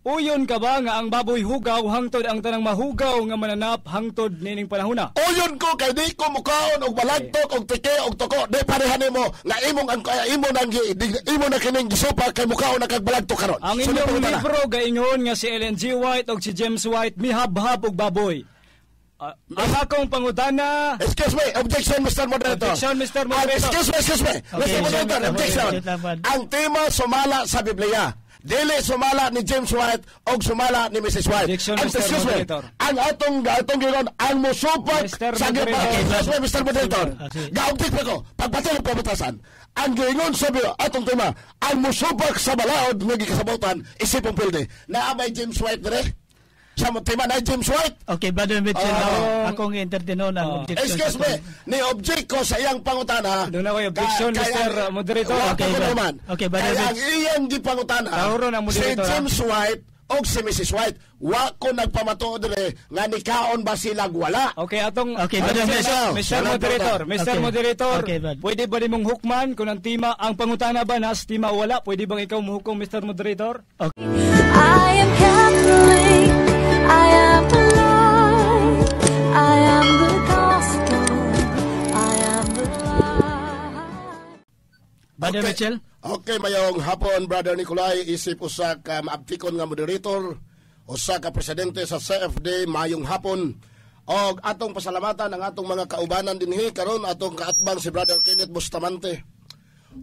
Uyon ka ba nga ang baboy hugaw hangtod ang tanang mahugaw nga mananap hangtod nining panahona? Uyon ko kay di ko mukaon og balagtok og tike og toko. Di parehan mo nga imo na kining gisupa kay mukaon na kag balagtok karon. Ang inyong libro gaingon nga si Ellen G. White og si James White mihab-hab og baboy. Ang akong pangutana... Excuse me, objection, Mr. Moderator. Objection, Mr. Moderator. Excuse me. Mr. Moderator, objection. Ang tema sumala sa Biblia. Dili sumala ni James White o sumala ni Mrs. White. Objection, Mr. Moderator. Ang atong giron, ang musupak sa Mr. Moderator. Gaugtik pa ko, pagpatulog pabutasan. Ang giron sabi, atong tema, ang musupak sa balaod ng gikasabutan, isipong pilde. Naamay James White dire? Sa tema na James White. Okay, Brother Mitchell, akong entertaino ng objection. Excuse me, ni-object ko sa iyang pangutana. Doon ako objection, Mr. Moderator. Okay, Brother Mitchell. Ang iyang gipangutana, si James White o si Mrs. White, wa ko nagpamatuod rin nga nikaon ba silang wala. Okay, atong... Okay, Brother Mitchell. Mr. Moderator, pwede ba mong hukman kung ang tema, ang pangutana ba nas tema wala? Pwede bang ikaw muhukom, Mr. Moderator? Okay. I am Catholic. I am the Lord, I am the gospel, I am the light. Brother Mitchell? Okay, mayong hapon, Brother Nicolay, isip usa ka maabtikon nga moderator, usa ka presidente sa CFD, mayong hapon, og atong pasalamatan ang atong mga kaubanan dinhi karon atong kaatbang si Brother Kenneth Bustamante,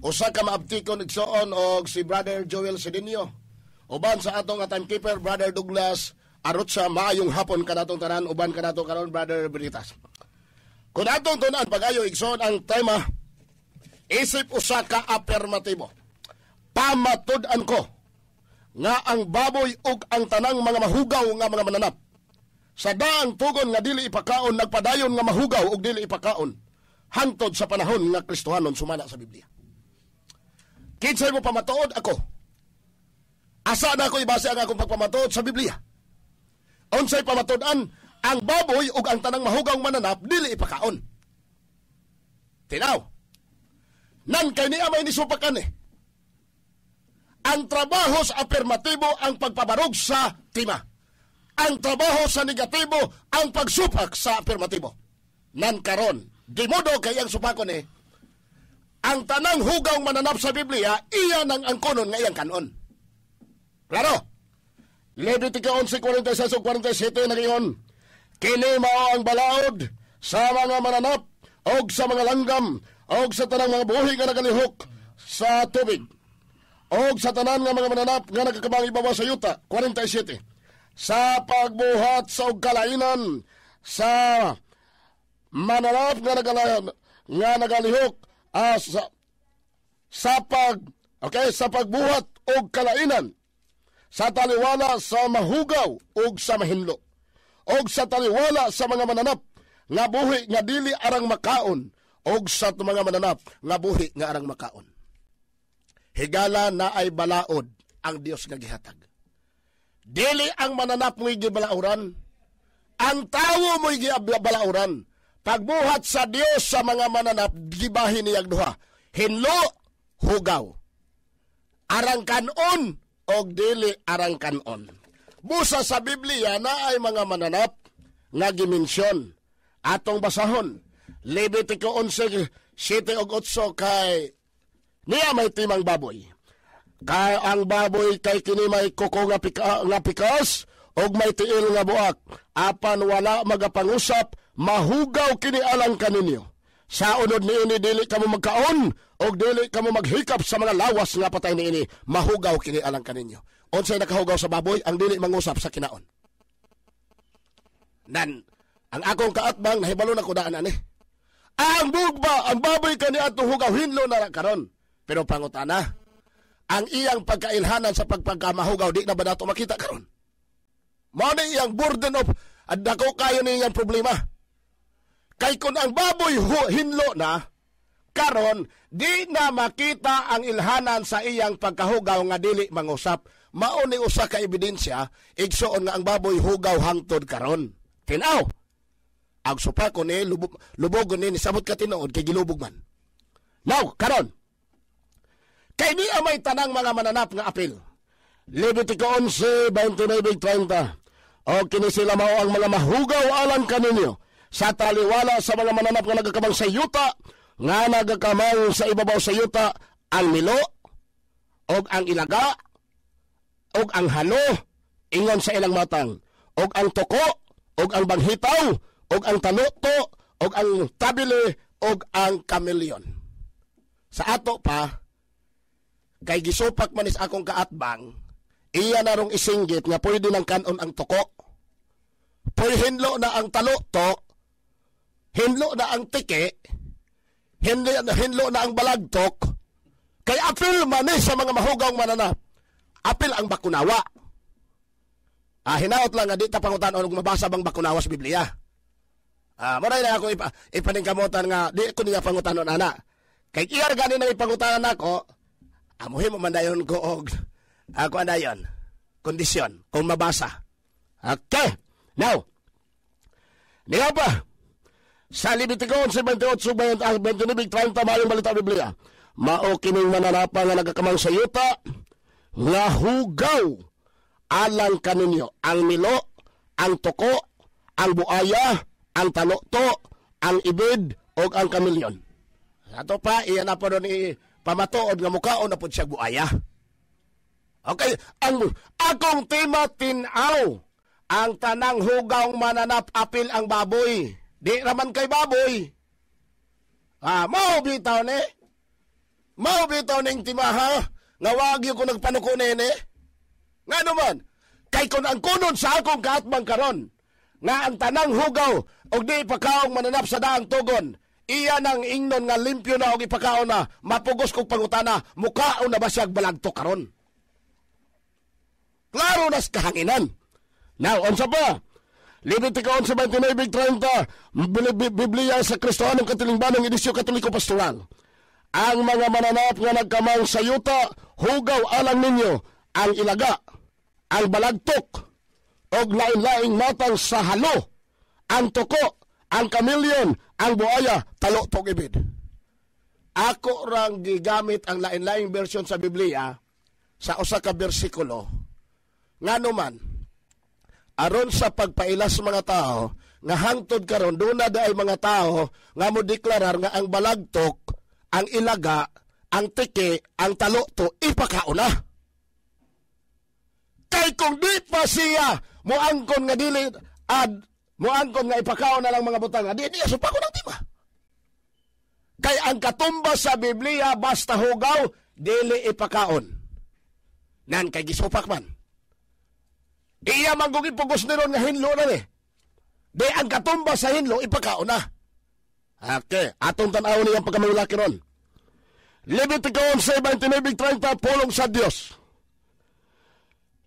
usa ka maabtikon igsoon og si Brother Joel Sedinio, uban sa atong timekeeper, Brother Douglas arot sa maayong hapon kanatong tanan uban kanato karon Brother Beritas. Kung atong tunan pagayo igsoon ang tema isip usa ka afirmatibo. Pamatud-an ko nga ang baboy ug ang tanang mga mahugaw nga mga mananap sa daang tugon nga dili ipakaon nagpadayon nga mahugaw ug dili ipakaon hangtod sa panahon nga Kristohanon sumala sa Biblia. Kinsay mo pamatuod ako? Asa na ko ibase ang akong pagpamatuod sa Biblia? Unsay pamatud-an ang baboy ug ang tanang mahugaw mananap dili ipakaon. Tinaw. Nan kay niya may nisupakan eh. Ang trabaho sa afirmatibo ang pagpabarog sa tema. Ang trabaho sa negatibo ang pagsupak sa afirmatibo. Nan karon, di modo kay ang supakon eh. Ang tanang hugaw mananap sa Biblia iyan ang angkonon nga iyang kanon. Klaro? Levitica 11:46-47 na ngayon, kini mao ang balaod sa mga mananap og sa mga langgam og sa tanang mga buhi nga nagalihok sa tubig og sa tanan nga mga mananap nga nagkakabang ibabaw sa yuta. 47, sa pagbuhat sa og kalainan sa mananap nga nagalihok sa pagbuhat og kalainan sa taliwala sa mahugaw ug sa mahinlo og sa taliwala sa mga mananap nga buhi nga dili arang makaon og sa mga mananap nga buhi nga arang makaon. Higala na ay balaod ang Dios nga gihatag. Dili ang mananap mo'y gibalauran, ang tawo mo'y gibalauran. Pagbuhat sa Dios sa mga mananap gibahin niyang duha, hinlo, hugaw, arang kanon og dili arang kanon. Busa sa Biblia na ay mga mananap nga gimensyon. Atong basahon, Levitico 11:7 og 8 kay niya may timang baboy. Kay ang baboy kay kini may kuko nga pikas og may tiil nga buak. Apan wala magapangusap, mahugaw kini alang kaninyo. Sa unod niini dili kamo magkaon og dili kamo maghikap sa mga lawas nga patay niini, mahugaw kini alang kaninyo. Unsay nakahugaw sa baboy ang dili mangusap sa kinaon. Nan ang akong kaatbang nahibalo na ko daan ani. Ang bugba, ang baboy kani atong hugaw hinlo na karon. Pero pangutana, ang iyang pagkailhanan sa pagpagkamahugaw di na ba nato makita karon? Mao na iyang burden of adako kayo ni iyang problema. Kay kun ang baboy hinlo na karon di na makita ang ilhanan sa iyang pagkahugaw nga dili mangusap. Mao ni usa ka ebidensya igsuon nga ang baboy hugaw hangtod karon. Tinaw. Ang supako ni lubog ni sabot ka tinuod kay gilubog man. Now karon kay niya may tanang mga mananap nga apil. Levitico 11:29-30. O kini sila mao ang mga mahugaw alang kaninyo sa taliwala sa mga mananap nga nagakamang sa yuta, nga nagakamang sa ibabaw sa yuta, ang milo, og ang ilaga, og ang halo, ingon sa ilang matang, og ang toko, og ang banghitaw, og ang taluto, og ang tabili, og ang kameleon. Sa ato pa, kay gisupak manis akong kaatbang, iya narong isinggit nga pwede nang kanon ang toko, pwede hinlo na ang taluto, hinlo na ang tiki, hinlo na ang balagtok, kay apil manis sa mga mahugaw mananap, apil ang bakunawa. Hinaot lang nga di ta pangutan-on kung mabasa bang bakunawa sa Biblia. Maray na ako ipaningkamutan nga di ko niya pangutan-on ana. Kay iyar gani na ipangutanan ako, amuhin mo man dayon ko og ako anayon. Kondisyon kung mabasa. Okay. Now, niya pa sa Levitico 11:28-29-30 mayong balita Biblia. Mao kining mananapa nga nagakamang sa yuta nga hugaw alang kaninyo ang milo, ang toko, ang buaya, ang taluto, ang ibid, o ang kameleon. Ato pa, iyan na po doon pamatuod nga mukhaon na po siya buaya. Okay, ang akong tema tinaw, ang tanang hugaw mananap apil ang baboy. Di raman kay baboy. Mao bitaw ni. Mao bitaw ning timaha, nga wagyo ko nagpanukunin eh. Nga naman, kay kun ang kunod sa akong kaatbang karon, nga ang tanang hugaw og di ipakaong mananap sa daang tugon, iya nang ingnon nga limpyo na og ipakaon na, mapugos kong pangutana, mukhaon na ba siyag balagto karon? Klaro nas kahanginan. Now, unsa pa? Levitico 11:29-30, Biblia sa Kristohanong Katilingbanong Edisyon Katoliko Pastoral. Ang mga mananap nga nagkamang sa yuta, hugaw alang ninyo ang ilaga, ang balagtok, og lain-laing matang sa halo, ang toko, ang kameleon, ang buaya, talutok ibid. Ako rang gigamit ang lain-laing version sa Biblia sa usa ka bersikulo. Ngano man, aron sa pagpailas sa mga tao, nga hangtod karon doon na daay mga tao nga mo deklarar nga ang balagtok, ang ilaga, ang tiki, ang taluto, ipakauna. Kay kung di pa siya muangkon nga dili muangkon nga ipakaon na lang mga butang, di supa ko ng tima. Kay ang katumba sa Biblia basta hugaw, dili ipakaon. Nan kay gisupak man. Iya manggugin pugos niron nga hinlo na ni. Di ang katumba sa hinlo ipakaon na. Okay, atong tan-aw niyang pagkamulaki ron. Levitico 11:29-30, pulong sa Dios.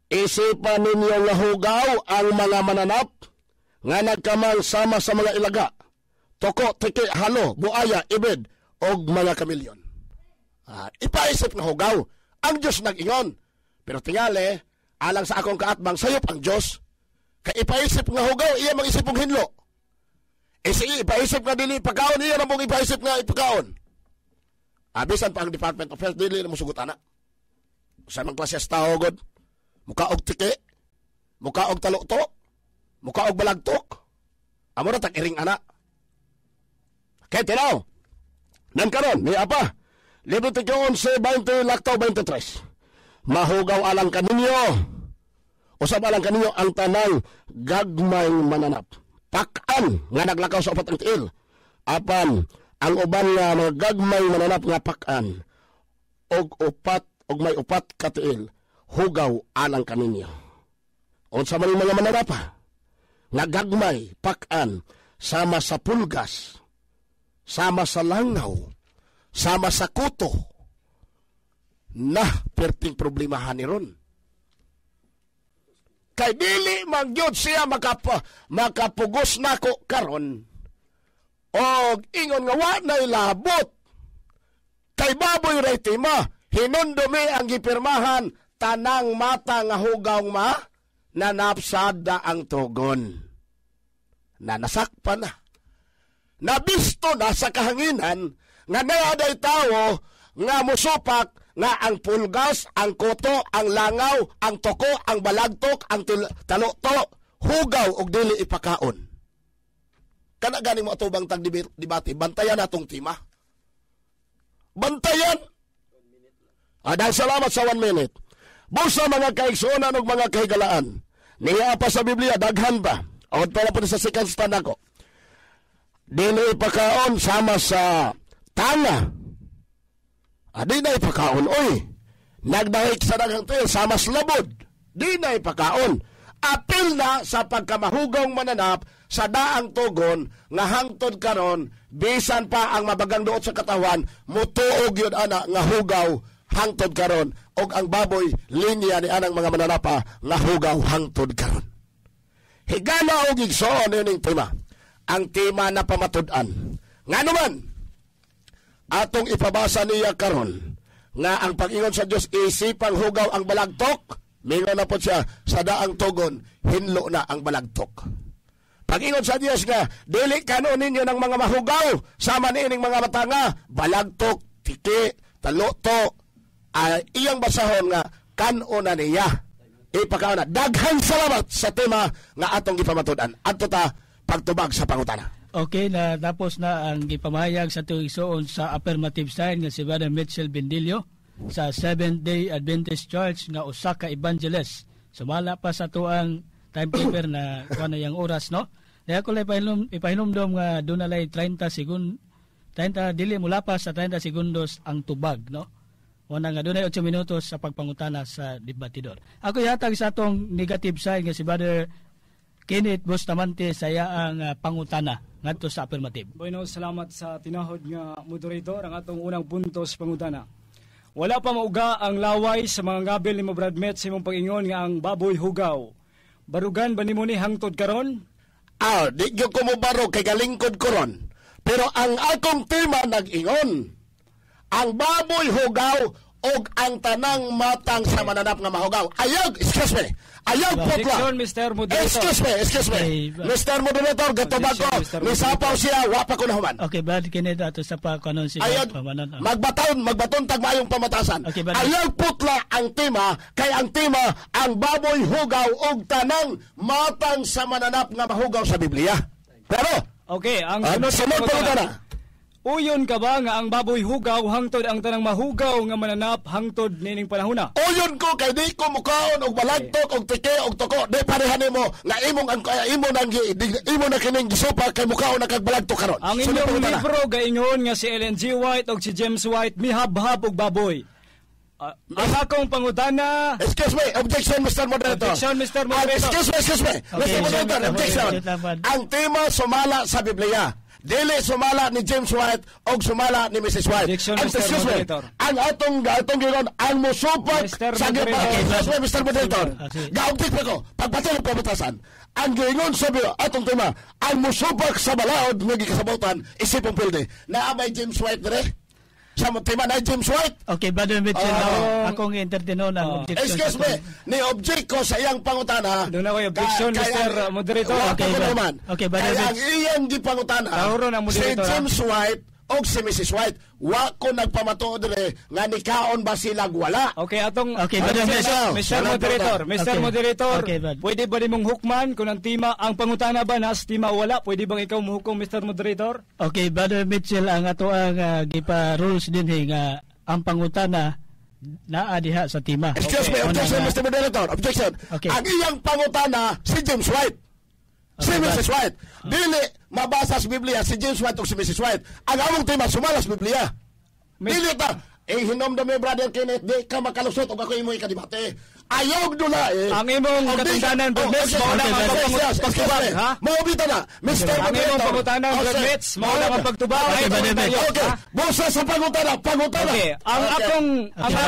Isipan ninyo nga hugaw ang mga mananap nga nagkamang sama sa mga ilaga, toko, tiki, halo, buaya, ibid, og mga kameleon. Ipaisip nga hugaw. Ang Diyos nag-ingon. Pero tingali, alang sa akong kaatbang, sayop ang Diyos. Kaya ipaisip nga hugaw, iya mag-isip ng hinlo. Sige, ipaisip nga dili ipakaon, iya na mong ipaisip nga ipakaon. Abisan pa ang Department of Health, dili na musugot na. Sa mga klases tao, God. Mukha og tiki, mukha og taluto, mukha og balagtok. Amo na tag-iring ana. Kaya tinaw, nan karon, may apa? Levitico 11:20-23. Mahugaw alang kaninyo, usab alang kaninyo ang tanang gagmay mananap. Pakan nga naglakaw sa upat ang tiil. Apan, ang uban nga mga gagmay mananap nga pakan, og may upat katiil, hugaw alang kaninyo. Unsa man mga mananapa, nga gagmay, pakan, sama sa pulgas, sama sa langaw, sama sa kuto, na perting problemahan ni ron. Kay dili magyod siya makapugos nako karon, og ingon nga wa nay labot. Kay baboy ray tima, hinundumi ang gipirmahan, tanang mata nga hugaw nanapsada ang tugon. Nasakpa na. Nabisto na sa kahanginan nga naaday tao nga musupak nga ang pulgas, ang koto, ang langaw, ang toko, ang balagtok, ang taloto, hugaw og dili ipakaon. Kana gani mo atubang tagdebate, bantayan atong tema. Bantayan. Dahil salamat sa 1 minute. Busa mga kaigsuonan ug mga kahigalaan. Niya pa sa Biblia daghan pa. Awad pala po sa second stand ako. Dili ipakaon sama sa tanga. Di na ipakaon, oy. Nagdahik sa daghang tuyo sama sa labod. Di na ipakaon. Apil na sa pagkamahugong mananap sa daang tugon nga hangtod karon bisan pa ang mabagang duot sa katawan mutuog yun ana nga hugaw hangtod karon og ang baboy linya ni anang mga mananapa nga hugaw hangtod karon. Higala og igsoon ining tema. Ang tema na pamatud-an. Nganuman atong ipabasa niya karon nga ang pag-ingon sa Dios isipang hugaw ang balagtok. Mingon na po siya sa daang tugon hinlo na ang balagtok. Pag-ingon sa Dios nga dili kanon ninyo ng mga mahugaw sama niining mga matanga balagtok, tiki, taloto, iyang basahon nga kanon na niya. Ipakaon na. Daghang salamat sa tema nga atong gipamatud-an. Adto ta pagtubag sa pangutana. Okay, na tapos na ang gipamahayag sa tuig igsoon sa affirmative sign nga si Brother Mitchell Bendilio sa Seventh-day Adventist Church nga usa ka evangelist. Sumala pa sa tuang timekeeper na kuan yang oras, no? Kaya ko ipahinumdom nga doon nalay 30 dili mula pa sa 30 segundos ang tubag, no? Una nga doon ay 8 minutos sa pagpangutana sa debatidor. Ako yatag sa atong negative side nga si Brother Kenneth Bustamante saya ang pangutana ngadto sa affirmative. Bueno, salamat sa tinahod nga moderator ang atong unang puntos pangutana. Wala pa mauga ang laway sa mga gabil ni mo Brad Met sa imong pag-ingon nga ang baboy hugaw. Barugan ba nimo ni hangtod karon? Di gyud ko mo barog kay galingkod koron. Pero ang akong tema nag-ingon, ang baboy hugaw og ang tanang matang sa mananap nga mahugaw. Excuse me. Putla. Mr. Moderator. Excuse me. Mr. Moderator, gatubag ko. Misapaw siya, wapa ko na human. Okay, Brad Kenneth ato sa pagkanon siya. Magbaton tag mayong pamatasan. Okay, putla ang tema, kay ang tema, ang baboy hugaw og tanang matang sa mananap nga mahugaw sa Biblia. Pero, okay, ang sunod pangutana. Uyon ka ba nga ang baboy hugaw hangtod ang tanang mahugaw nga mananap hangtod nining panahona? Uyon ko kay di ko mukaon og balagtok og tike og toko. Di parehan mo nga imo na kining gisupa kay mukaon na kag balagtok karon. Ang inyong libro gaingon nga si Ellen G. White og si James White mihab-hab og baboy. Ang akong pangutana. Excuse me, objection Mr. Moderator. Objection Mr. Moderator. Excuse me. Mr. Moderator, objection. Ang tema sumala sa Biblia. Dili sumala ni James White o sumala ni Mrs. White. Ang atong giron ang musupak sa Mr. Moderator. Gaugtik pa ko, pagpatuloy pabatasan. Ang giron sa atong tema, ang musupak sa balaod nga gikasabutan isipong pilde. Naamay James White dire? Sa tema na James White. Okay, Brother Mitchell, akong entertaino ng objection. Excuse me, ni-object ko sa iyang pangutana. Doon ako objection, Mr. Moderator. Okay, Brother Mitchell. Ang iyang gipangutana, si James White o si Mrs. White, wa ko nagpamatuod rin nga nikaon ba silang wala. Okay, Mr. Moderator, pwede ba nimong hukman kung ang tema, ang pangutana ba nas tema wala? Pwede bang ikaw muhukom, Mr. Moderator? Okay, Brother Mitchell, ang ato ang gipa-rules din nga ang pangutana naa diha sa tema. Excuse me, objection, Mr. Moderator, objection. Ang iyang pangutana, si James White. Si Mrs. White. Dili mabasa sa Biblia si James White o si Mrs. White. Ang among tema sumalas Biblia. Dili ta. Hinomdom mo Brother Kenneth, di ka makalusot o ako imo ikadibate. Ayaw dula Ang imong katungdanan, Brotmets, mauna ang pagtubag, ha? Maubita na. Mr. Ang imong pangutanan, Brotmets, mauna ang pagtubag. Okay. Busa sa pangutana. Okay. Ang akong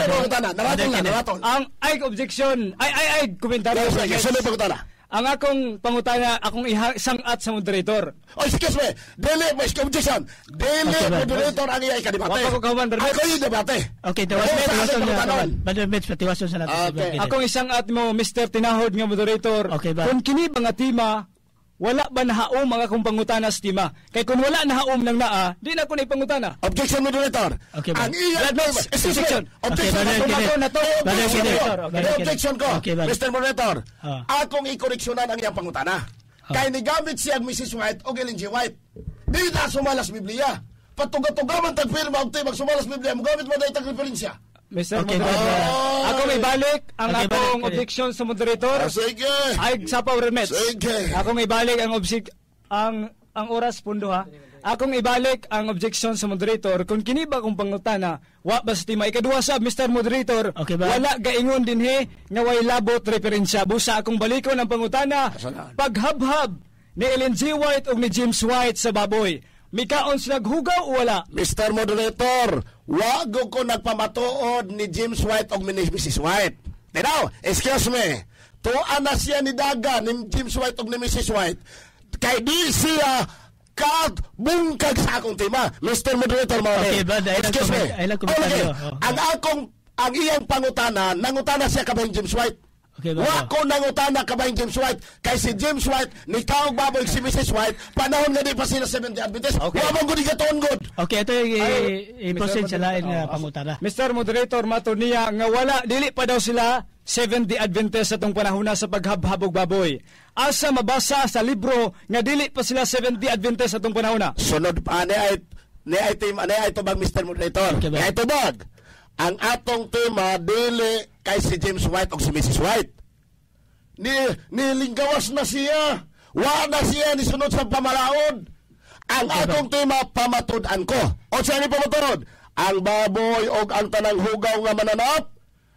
pangutana. Naraton. Ang objection. Ay, komentaryo. Sunod pangutana. Ang akong pangutana, akong isangat sa moderator. Excuse me. Dili, may objection. Dili, moderator ang iya ikadibate. Ako yung debate. Okay, tiwason na. Brother Mitch, tiwason sa natin. Akong isangat mo, Mr. Tinahod nga moderator. Okay ba? Kung kini ba nga tema, wala ba nahaom mga kong pangutana sa tima? Kay kung wala nahaom ng naa, di na ko na ipangutana. Objection, Moderator. Okay, Ang iyang Brother, objection. Objection Brother, na to. Brother, Objection ko. Okay, Brother. Mr. Moderator. Ah. Akong ikoreksyonan ang iyang pangutana. Kay nigamit siya Mrs. White o Ellen G. White. Di na sumalas Biblia. Patuga-tuga man tagpirma og tay magsumalas Biblia, mogamit man daytag referensya. Mr. Okay, Moderator, Brother. ako may balik ang Okay, akong balik. objection sa moderator. Sige. Ay, sa power remits. Sige. Ako may balik ang oras pundo ha. Akong ibalik ang objection sa moderator kung kini ba kung pangutana wa ba sa tima ikaduha sa Mr. Moderator Okay ba? wala gaingon dinhi nga way labot referensya busa akong balikon ang pangutana Asalan. paghabhab ni Ellen G. White o ni James White sa baboy mikaon sila hugaw o wala. Mr. Moderator, wag ko nagpamatuod ni James White o ni Mrs. White. Tinaw, excuse me. Tuan na siya ni Daga, ni James White o ni Mrs. White. Kay di siya bungkag sa akong tema. Mr. Moderator, Okay, ba? excuse me. Ay lang komentaryo. Ang iyang pangutana, nangutana siya kabayang James White. Okay, ba? Wa ko nangutana kabayang James White. Kay si James White, ni Kaog Baboy si Mrs. White, panahon nga di pa sila 70 Adventist. Okay. Wa mong gudi katuon good. Okay, ito yung i-proceed sa lain nga pangutana. Mr. Moderator, mato niya nga wala, dili pa daw sila 70 Adventist sa itong panahon sa paghabhabog baboy. Asa mabasa sa libro nga dili pa sila 70 Adventist sa itong panahon. Sunod pa, ni ay tubag Mr. Moderator. Okay, ba? Ni ay tubag. Ang atong tema, dili kay si James White o si Mrs. White. Nilinggawas na siya. Wa na siya ni sunod sa pamalaod. Ang atong tema, pamatud-an ko. O siya ni pamatud? Ang baboy o ang tanang hugaw nga mananap,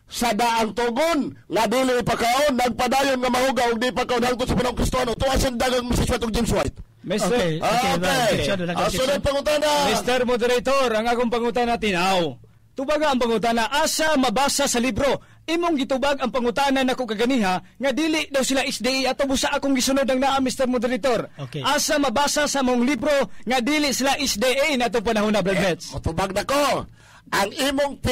sa daang tugon, nga dili pakaon, nagpadayon nga mahugaw, di pakaon, hangtod sa panahon Kristiyano, tuwa siyang dagang Mrs. White o James White. Mr. Okay, ba? Objection, wala kang Sunod objection. pangutana. Mr. Moderator, ang akong pangutana tinaw. Tubaga ang pangutana, asa mabasa sa libro. Imong gitubag ang pangutana na ko kaganiha, nga dili daw sila SDA ato busa akong gisunod ang naa, Mr. Moderator. Okay. Asa mabasa sa mong libro, nga dili sila SDA na itong panahon na Brad-Mets. Tubag na ko. Ang imong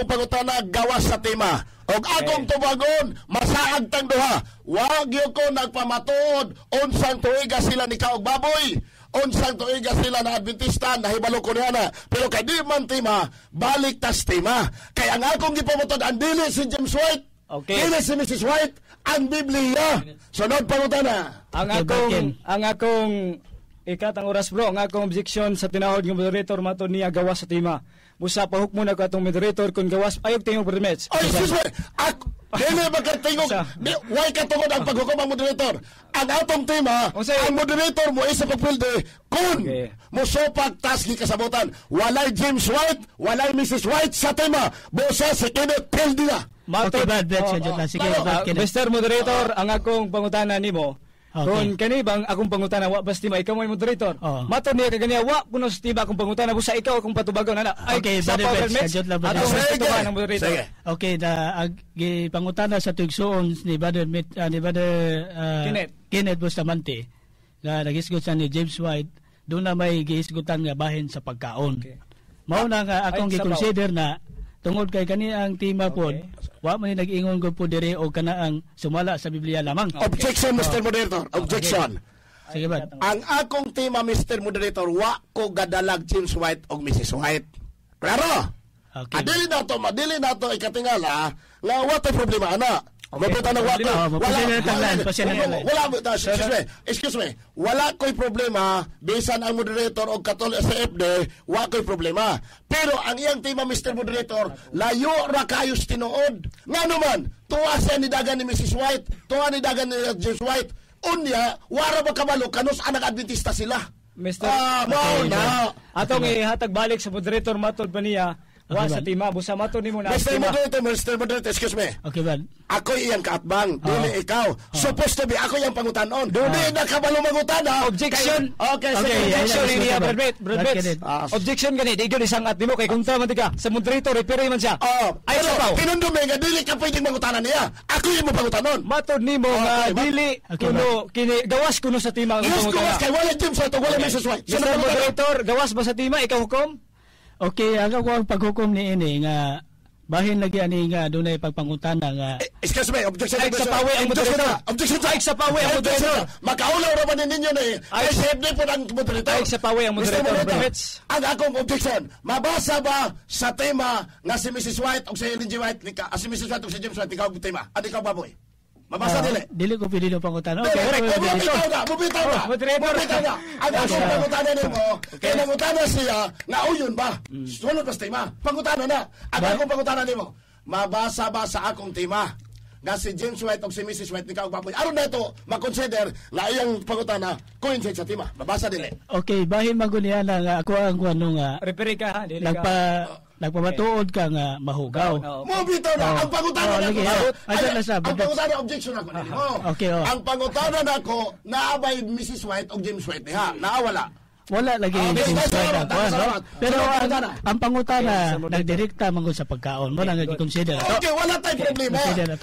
pangutana gawas sa tema. Og akong tubagon, masaag tang duha. Wag yo ko nagpamatuod unsang tuiga sila ni Kaog Baboy. Unsang tuiga sila na Adventista, nahibalo ko niya na. Pero kay di man tema, balik tas tema. Kaya ang akong gipamutod, ang dili si James White, Okay. dili si Mrs. White, ang Biblia. Sunod pangutana. Ang akong ikatang oras bro, ang akong objection sa tinahod ng moderator mato niya gawas sa tema. Busa pahuk muna ko atong moderator kung gawas ayog tingog Brad-Mets. Ay, excuse me. Dili magkatingog. Why katungod ang paghukom ang moderator? Ang atong tema, ang moderator mo isa pagpilde kung musopag taski kasabutan. Walay James White, walay Mrs. White sa tema. Bosa si Kenneth Pildila. Okay, bad, sige, bad, Mr. Moderator, ang akong pangutana nimo. Okay. Kung kanibang akong pangutana wa basta ma ikaw may moderator. Mato niya kaganiya wa kuno sa tiba akong pangutana busa ikaw akong patubagon ana. Okay, sa bad, power match. kadjot lang, bad. Atong Sige. respetuhan ang moderator. Sige. Okay, pangutana sa tugsoon ni Brother Kenneth Bustamante nga nagisgot sa ni James White, doon na may gihisgutan nga bahin sa pagkaon. Okay. Mao na nga akong Ay, gi-consider na tungod kay kani ang tema pod, wa man ni nag-ingon ko po dire o kana ang sumala sa Biblia lamang. Objection, Mr. Moderator. Objection. Sige ba? Ang akong tema, Mr. Moderator, wa ko gadalag James White o Mrs. White. Klaro? Okay. Adili na to ikatingala nga what problema ana. Mabuta na excuse me. Wala ko'y problema bisan ang moderator o katol sa FD, wala ko'y problema. Pero ang iyang tema, Mr. Moderator, layo ra kayos tinuod. Nga naman, tuwa siya ni dagan ni Mrs. White, tuwa ni dagan ni James White. Unya, wara ba kabalo kanos anak Adventista sila? Mr. Atong ihatag balik sa moderator matod pa niya. Wa sa tima busa mato nimo na Mr. Moderator, excuse me. Okay ba? Ako iyang kaatbang, dili ikaw. Supposed to be ako iyang pangutanon. Dili na kabalo mangutana. Objection. Okay, Objection niya Brad-Mets. Objection gani di gyud isang at nimo kay kung tama ka sa moderator reply man siya. Ay sa paw. Pinundume nga dili ka pwedeng mangutana niya. Ako iyang mapangutanon. Matod nimo nga dili kuno kini gawas kuno sa tima ang Yes, pangutana. kay wala James White, wala Mrs. White. Mr. Moderator, gawas ba sa tima ikaw hukom? Okay, ang ako ang paghukom ni ini nga bahin lagi ani nga dunay pagpangutana nga Excuse me, objection. Ay, sa pawi ang moderator. Objection. Ay, sa pawi ang moderator. Makaulaw naman ninyo na eh. Ay, safety po ng moderator. Ay, sa pawi ang moderator. Mr. Moderator, Bromets. ang akong objection, mabasa ba sa tema nga si Mrs. White o si Ellen G. White, si Mrs. White o si James White, ikaw ang tema. Ano ikaw baboy? Mabasa dili. Dili ko pili ng pangutana. Dili, Okay, bumitaw na. Bumitaw na. Ang akong pangutana nimo, kaya nangutana siya, nga uyon ba? Sunod pa sa tema. Pangutana na. Ang akong pangutana nimo, mabasa ba sa akong tema nga si James White o si Mrs. White ikaw baboy? Aron na ito, makonsider na iyang pangutana coincide sa tema. Mabasa dili. Okay, bahin magunian nga ako ang kuno nga Referee ka ha, dili ka. nagpamatuod ka nga mahugaw. Mubitaw na. Ang pangutana na lagi, ako. ayan na sa Ang pangutana, objection ako. Okay, Ang pangutana na ako, naabay Mrs. White o James White niya. Naawala. Wala lagi salamat. pero ang pangutana nagdirekta man sa pagkaon mo lang i-consider ato. Okay, wala tayong problema.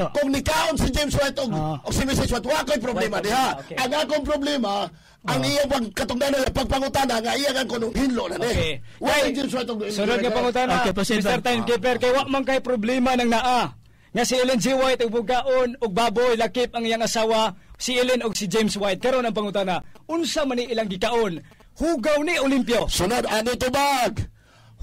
Kung nikaon si James White o si Mrs. White, wala ko'y problema diha. Ang akong problema, ang iyang pagkatungdanan ng pagpangutana nga iyang kunong hinlo na ni. Wala James White o sunod nga pangutana. Mr. Timekeeper, kay wa man kay problema ng naa. Nga si Ellen G. White og bugaon og baboy lakip ang iyang asawa si Ellen og si James White. Karon ang pangutana, unsa man ni ilang gikaon? Hugaw ni Olimpio. Sunod, ani tubag.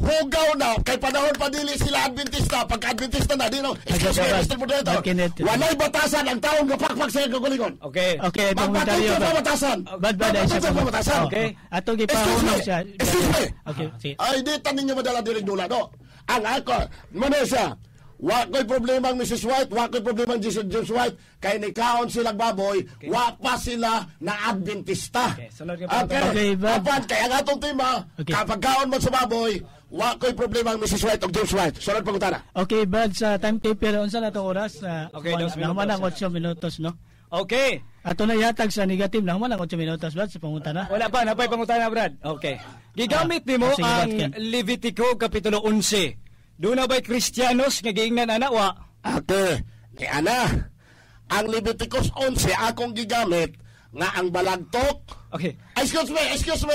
Hugaw na. Kay panahon pa dili sila Adventista. Pagka-Adventista na, di no? Excuse me, Mr. Moderator. Walay batasan ang taong kapakpak sa kagulingon. Okay. Okay, komentaryo ba? Batasan. Bad ay sa batasan. Okay. Ato gipahunong siya. Excuse me. Okay, sige. Ay, di tanin niyo madala diri dula, no? Ang ako, muna siya. Wa ko'y problema ang Mrs. White, wa ko'y problema ang James White, kay nikaon silang baboy, wa pa sila na Adventista. Okay, apan, kaya nga itong tema, kapag kaon mo sa baboy, wa ko'y problema ang Mrs. White o James White. Sunod pangutana. Okay, Brad, sa timekeeper, unsa na itong oras? Okay, 2 minutos. Naman ang 8 minutos, no? Okay. Ato na yatag sa negative, naman ang 8 minutos, Brad, sa pangutana. Wala pa, napay pangutana, Brad. Okay. Gigamit nimo ang Levitico Kapitulo 11. Doon na ba'y Kristiyanos nga giingnan anawa? Okay. Ni ana, ang Leviticus 11 akong gigamit nga ang balagtok. Okay. Excuse me. Okay, excuse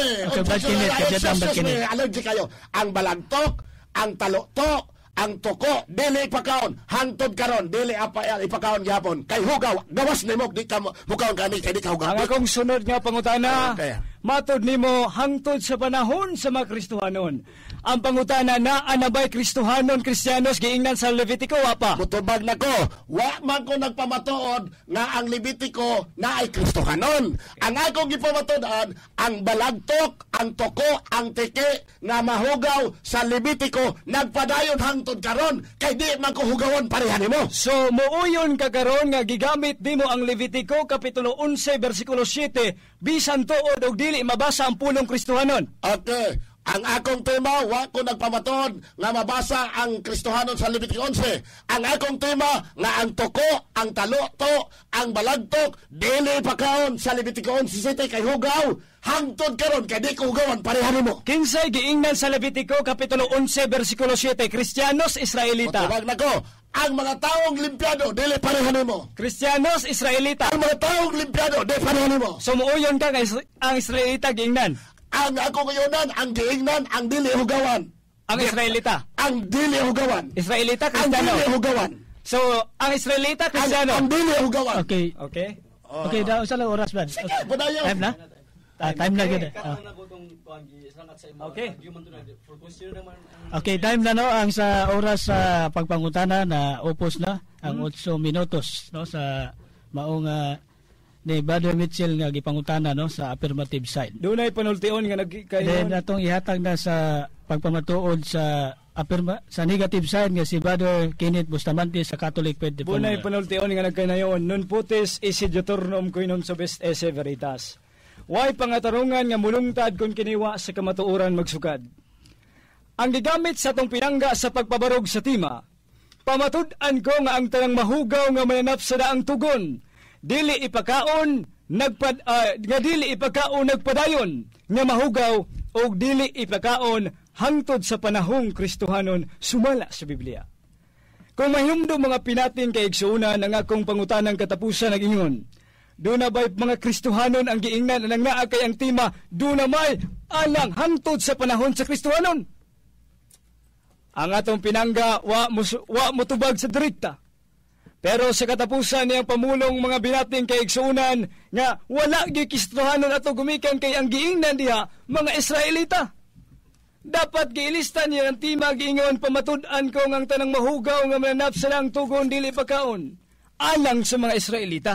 me. Allergic kayo. Ang balagtok, ang taloktok, ang toko, dili ipakaon. Hangtod karon, dili ipakaon gyapon. Kay hugaw, gawas nimo di ka mukaon kani kay di ka hugaw. Ang akong sunod nga pangutana. Okay. Matod nimo hangtod sa panahon sa mga Kristohanon. Ang pangutana na anabay Kristohanon, Kristiyanos giingnan sa Levitico wa pa. Mutubag nako, wa man ko nagpamatuod nga ang Levitico na ay Kristohanon. Ang akong gipamatuod ang balagtok, ang toko, ang tiki nga mahugaw sa Levitico nagpadayon hangtod karon kay di man ko hugawon pareha nimo. So muuyon ka karon nga gigamit nimo ang Levitico Kapitulo 11 versikulo 7 bisan tuod og dili mabasa ang pulong Kristohanon. Okay. Ang akong tema, wa ko nagpamatod nga mabasa ang Kristohanon sa Levitico 11. Ang akong tema, nga ang toko, ang talokto, ang balagtok, dili pakaon sa Levitico 11 kay hugaw. Hangtod karon kay di ko hugawan pareha nimo. Kinsay giingnan sa Levitico Kapitulo 11 versikulo 7, Kristiyanos, Israelita. Matubag nako, ang mga taong limpyado dili pareha nimo. Kristiyanos, Israelita. Ang mga taong limpyado dili pareha nimo. So muuyon ka nga ang Israelita giingnan. Ang ako ngayonan, ang giingnan, ang dili hugawan. Ang Israelita. Ang dili hugawan. Israelita, Kristiyano. Ang dili hugawan. So, ang Israelita, Kristiyano. Ang dili hugawan. Okay. Okay. Okay, daw sa lang oras ba? Sige, padayon. Time na? Time na gid. Okay. Okay, time na no ang sa oras sa pagpangutana na upos na ang 8 minutos no sa maong ni Brother Mitchell nga gipangutana no sa affirmative side. Dunay panultion nga nagkayon. Then atong ihatag na sa pagpamatuod sa sa negative side nga si Brother Kenneth Bustamante sa Catholic Faith Defender. Dunay panultion nga nagkanayon non putes isi diuturnum koinom subest esse veritas. Way pangatarungan nga mulungtad kon kiniwa sa kamatuoran magsugad. Ang gigamit sa tong pinangga sa pagpabarog sa tima, pamatud-an ko nga ang tanang mahugaw nga mananap sa daang tugon. Dili ipakaon nagpadayon nga mahugaw og dili ipakaon hangtod sa panahong Kristohanon sumala sa Biblia. Kung mahimdo mga pinatin kay igsuuna ng akong pangutanang katapusan ng ingon, doon na ba'y mga Kristohanon ang giingnan ng naa kay ang tima, doon na may alang hangtod sa panahon sa Kristohanon? ang atong pinangga wa mutubag sa direkta. Pero sa katapusan niyang pamulong mga binating kay igsuunan nga wala gikistuhanon ato gumikan kay ang giingnan diha mga Israelita. Dapat giilista niya ang tima giingon pamatud-an ko ngang tanang mahugaw nga mananap sa lang tugon dili pagkaon alang sa mga Israelita.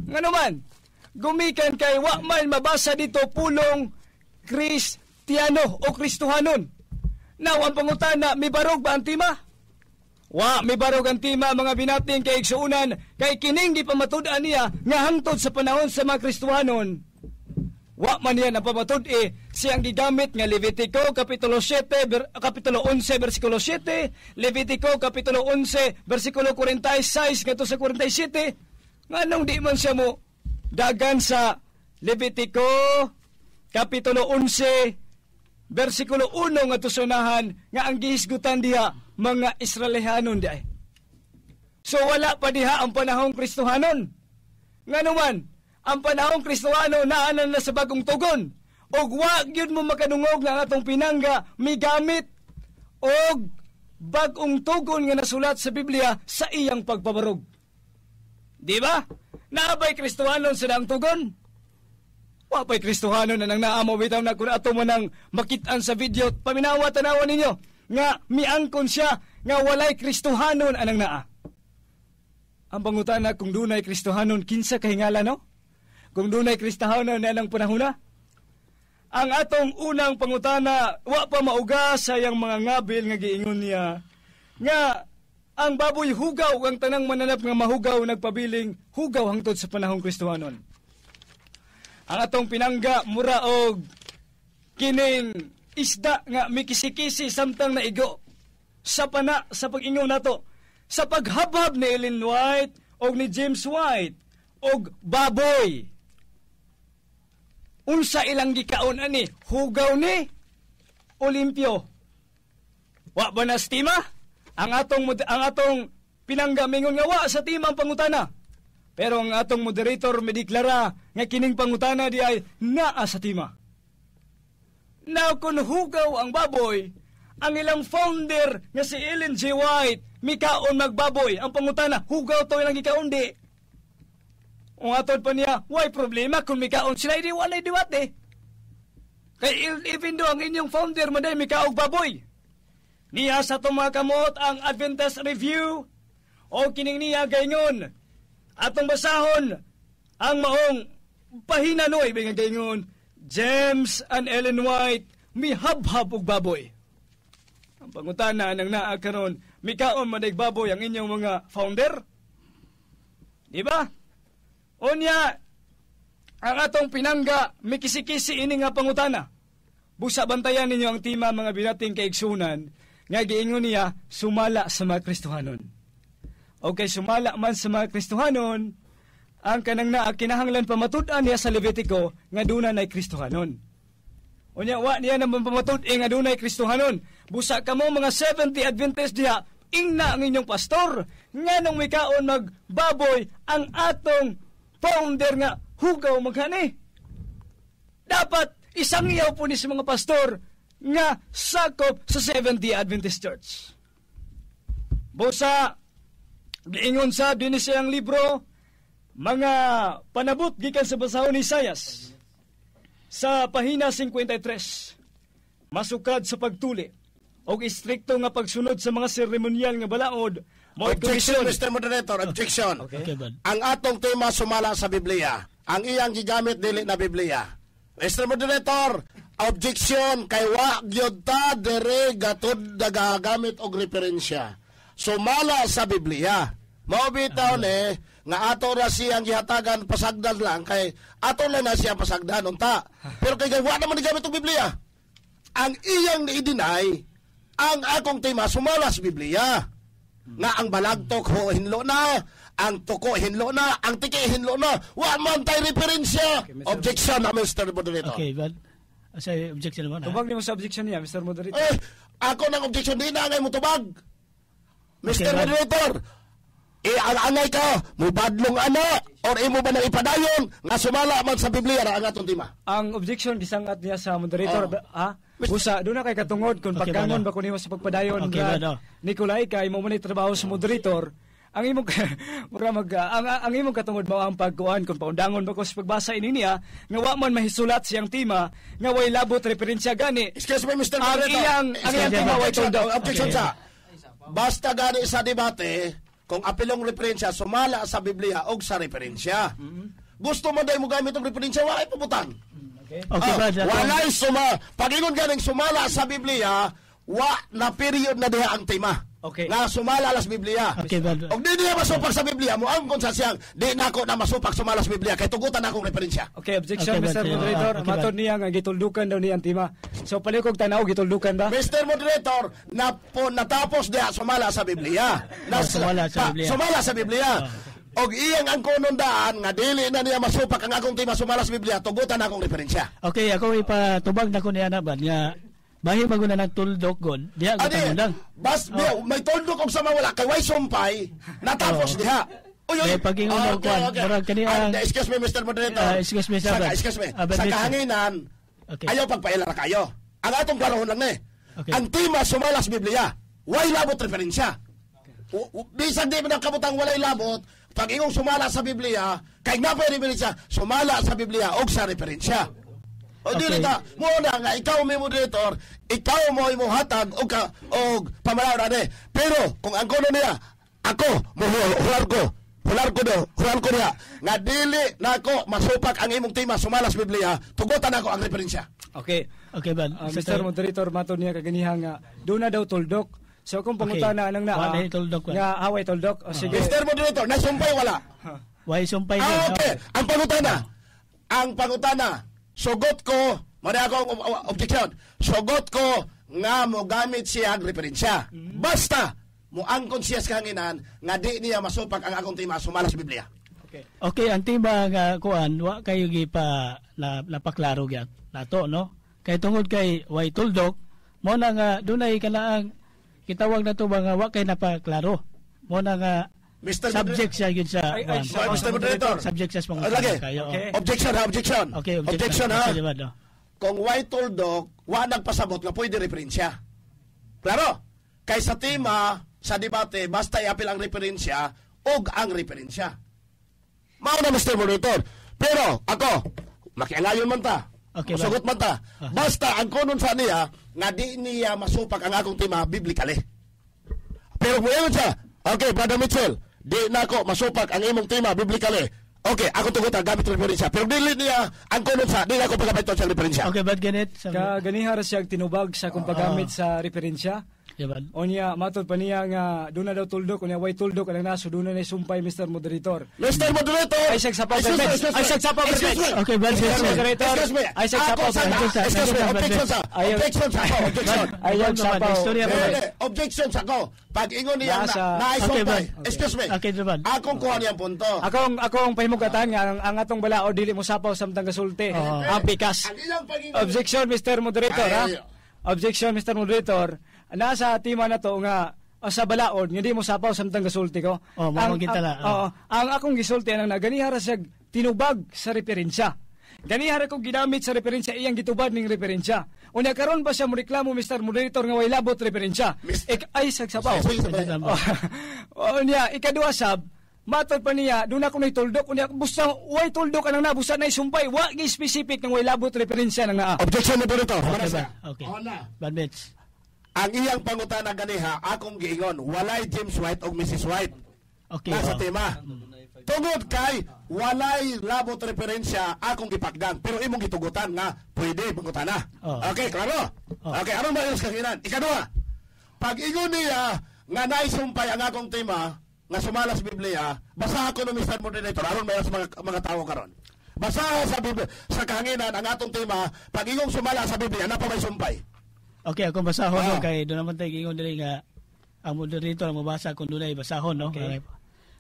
Ngano man, gumikan kay wa man mabasa dito pulong Kristiyano o Kristohanon. Now, ang pangutana, may barog ba ang tima? Wa, may barog ang tima mga binating kay igsuunan kay kining gipamatud-an niya nga hangtod sa panahon sa mga Kristohanon. Wa man yan ang pamatud-i siyang gigamit nga Levitico Kapitulo 11 versikulo 7, Levitico Kapitulo 11 versikulo 46 ngadto sa 47. Nganong di man siya mo dagan sa Levitico Kapitulo 11 versikulo 1 ngadto sa unahan nga ang gihisgutan diha mga Israelihanon di ay. So wala pa diha ang panahong Kristohanon. Nganuman, ang panahong Kristohanon naanan na sa bagong tugon. Og wa gyud mo makadungog nga atong pinangga migamit og bagong tugon nga nasulat sa Biblia sa iyang pagpabarog. Di ba? Naabay Kristohanon sa daang tugon. Wa pa'y Kristohanon na nang naamo bitaw na kung ato man nang makitaan sa video paminawa-tanawan ninyo nga miangkon siya nga walay Kristohanon anang naa. Ang pangutana kung dunay Kristohanon kinsa kahingala no? Kung dunay Kristohanon na anang panahona? Ang atong unang pangutana wa pa mauga sa yang mga ngabil nga giingon niya nga ang baboy hugaw ang tanang mananap nga mahugaw nagpabiling hugaw hangtod sa panahong Kristohanon. Ang atong pinangga mura og kining isda nga mikisi-kisi samtang naigo sa pana sa pag-ingon nato sa paghabhab ni Ellen White o ni James White og baboy. Unsa ilang gikaon ani? Hugaw ni Olimpio. Wa ba na stima? Ang atong pinangga mingon nga wa sa tima ang pangutana. Pero ang atong moderator mediklara nga kining pangutana di ay naa sa tima. Now, kung hugaw ang baboy, ang ilang founder nga si Ellen G. White, mikaon magbaboy. Ang pangutana, hugaw to ilang ikaon di. Ang atod pa niya, why problema kung mikaon sila, hindi walay diwat eh. Kaya even do ang inyong founder, maday mikaog baboy. Niya sa itong mga kamot ang Adventist Review o kining niya gayngon. Atong basahon ang maong pahinanoy, binga gayngon, James and Ellen White, mihabhab og baboy. Ang pangutana nang naa karon, mikaon man baboy ang inyong mga founder? Di ba? Unya, ang atong pinangga, mikisi-kisi ini nga pangutana. Busa bantayan ninyo ang tima mga binating kaigsunan, nga giingon niya, sumala sa mga Kristohanon. Okay, sumala man sa mga Kristohanon, ang kanang naa kinahanglan pamatud-an niya sa Levitico nga duna nay Kristohanon. Unya wa niya naman pamatud-an nga dunay Kristohanon. Busa kamo mga 70 Adventist diha, ingna ang inyong pastor nganong mikaon magbaboy ang atong founder nga hugaw maghani. Dapat isang iyaw po ni sa mga pastor nga sakop sa 70 Adventist Church. Busa giingon sa dinhi siyang libro mga panabot gikan sa basahon ni Isaias sa pahina 53, masukad sa pagtuli o istrikto nga pagsunod sa mga seremonyal nga balaod. Objection, Mr. Moderator, objection. Okay. Ang atong tema sumala sa Biblia. Ang iyang gigamit dili na Biblia. Mr. Moderator, objection kay wa gyud ta dere gatod nagagamit og referensya. Sumala sa Biblia. Mao bitaw nga ato ra siyang gihatagan pasagdan lang kay ato lang na siyang pasagdan unta. Pero kay wa naman gamit og Biblia. Ang iyang ni-deny ang akong tema sumala sa Biblia. Nga ang balagtok ho hinlo na, ang tuko hinlo na, ang tiki hinlo na. Wa man tay referensya. Okay, objection na Mr. Moderator. Okay, but say objection naman. Tubag niyo sa objection niya, Mr. Moderator. Ako nang objection di na ngay mo tubag. Mr. Okay, Moderator. Iangangay ka, mubadlong ana, or imo ba nang ipadayon, nga sumala man sa Biblia ra ang atong tema. Ang objection gisangat niya sa moderator Busa, doon na kay katungod kung Okay, pagkangon ba, ba kunin mo sa pagpadayon Okay, ba, no? Nikolay kay mo man trabaho sa moderator. Ang imong ang imong katungod mao ang pagkuan kung paundangon ba ko sa pagbasa ini niya nga wa man mahisulat siyang tema nga way labot referensya gani. Excuse me, Mr. Ang Moderator. iyang tema way tondo. Objection sa. Basta gani sa debate, kung apilong referensya sumala sa Biblia o sa referensya. Gusto mo dahil mo gamit ang referensya, wala ipuputan. Okay, Brad. Walay pag-ingon ganing sumala sa Biblia, wa na period na diha ang tema. Okay. Na sumala sa Biblia. Okay, Brad. Og di diha masupak sa Biblia, mo ang sa siyang di nako na masupak sumala sa Biblia kay tugutan akong referensya. Okay, objection Okay, Mr. but, Moderator. okay, Matod niya nga gituldukan daw niya ang tema. So palikog tanaw gituldukan ba? Mr. Moderator, natapos diha sumala sa Biblia. Sumala sa Biblia. Sumala sa Biblia. Og iyang ang kunondaan nga dili na niya masupak ang akong tema sumala sa Biblia, tugutan akong referensya. Okay, ako ipatubag na ko niya na ba nga bahi bago na nagtuldok gon. Diha ko tangundang. May tuldok og sama wala kay way sumpay natapos diha. May pag-ingon og kwan, murag kani ang excuse me, Mr. Moderator. excuse me, sir. Excuse me. But Sa Mr. kahanginan, Okay. ayaw pagpaila ra kayo. Ang atong klarahon lang ni. Okay. Ang tema sumala sa Biblia, way labot referensya. Bisan di man kabutang walay labot, pag ingong sumala sa Biblia, kay nga pa referensya, sumala sa Biblia og sa referensya. O Okay. dili ta, mo na nga ikaw may moderator, ikaw mo imo hatag og pamalaw na ni. Pero kung ang kuno niya, ako mo hular ko niya nga dili nako masupak ang imong tema sumala sa Biblia, tugutan ako ang referensya. Okay. Okay, Brad. Mr. Moderator, matod niya kaganihan nga doon na daw tuldok. So kung pangutana anang na Wala tuldok. nga haway tuldok. O sige. Mr. Moderator, nasumpay wala. Why sumpay niya? Okay, ang pangutana, sugot ko, mali ako objection, sugot ko nga mo gamit siya ang referensya. Basta, mo angkon siya sa kanginan, nga di niya masupak ang akong tema sumala sa Biblia. Okay. Okay, ang tiba nga kuan wa kayo gipa napaklaro gyud nato no. Kay tungod kay way tuldok mo na nga dunay kanaang kitawag na to ba nga wa kay napaklaro. Mo na nga Mr. subject siya gyud sa Ay, kuwan. Mr. Moderator. Subject siya sa Lagi. kayo. Okay. Objection. Okay, Objection ha. Okay, diba, no? Kung white tuldok, wa nagpasabot nga pwede referensya. Klaro? Kay sa tema, sa debate, basta iapil ang referensya og ang referensya. Mao na, Mr. Moderator. Pero ako, makiangayon man ta. Okay, Masugot man ta. Basta ang kunon sa niya nga di niya masupak ang akong tema biblically. Pero kung yun siya, okay, Brother Mitchell, di na ako masupak ang imong tema biblically. Okay, ako tugutan gamit referensya. Pero dili niya ang kunon sa, di na ako pagkabay sa referensya. Okay, bad ganit sa Kaganihar siya tinubag sa kung paggamit sa referensya. diba? O niya, matod pa niya nga doon na daw tuldok, o niya way tuldok, ang naso, doon na sumpay Mr. Moderator. Mr. Moderator! Ay, sagsapaw, Ay, sagsapaw, Excuse me! Okay, bad Mr. ganit. Moderator. Excuse me! Ay, sagsapaw, Excuse me! Objection sa! Ayaw. Objection sa ako! Objection! Ayaw, sapaw. Istorya ba? Objection sa ako! Pag ingon niya Nasa- na Okay, isumpay. bad. Excuse me! Okay, diba? Akong kuha niyang punto. Akong pahimugatan nga ang atong balao dili mo sapaw samtang gasulti. Ang pikas. Ang ilang pag-ingon... Objection Mr. Moderator ha. Ay. Objection Mr. Moderator. Nasa tima na to nga sa balaod nga di mo sapaw samtang gasulti ko. Mao gitala. Ang akong gisulti nang naganihara siya tinubag sa referensya. Ganihara kong ginamit sa referensya iyang gitubad ning referensya. Unya karon ba siya mo reklamo Mr. Moderator nga way labot referensya? Ay sagsapaw. Unya ikaduha sab matod pa niya, doon ako tuldok, unya busa way tuldok anang nabusa na isumpay, wa gi specific ng way labot referensya nang naa. Objection na dito. Okay ba? Okay. Ona. Bad bets. Ang iyang pangutana ganiha, akong giingon, walay James White o Mrs. White. Okay. Nasa tema. Tungod kay, walay labot referensya, akong gipagdan. Pero imong gitugutan nga, pwede pangutana. Okay, klaro? Okay, anong mayroon sa kakinan? Ikadua, pag ingon niya, nga naisumpay ang akong tema, nga sumalas Biblia, basaha ko ng Mr. Moderator, aron mayroon sa mga tao karon. Basaha sa Biblia, sa kahanginan, ang atong tema, pag ingong sumala sa Biblia, na pa may sumpay. Okay, akong basahon no, kay doon naman tayo ingon dili nga ang moderator ang mabasa kung doon ay basahon no.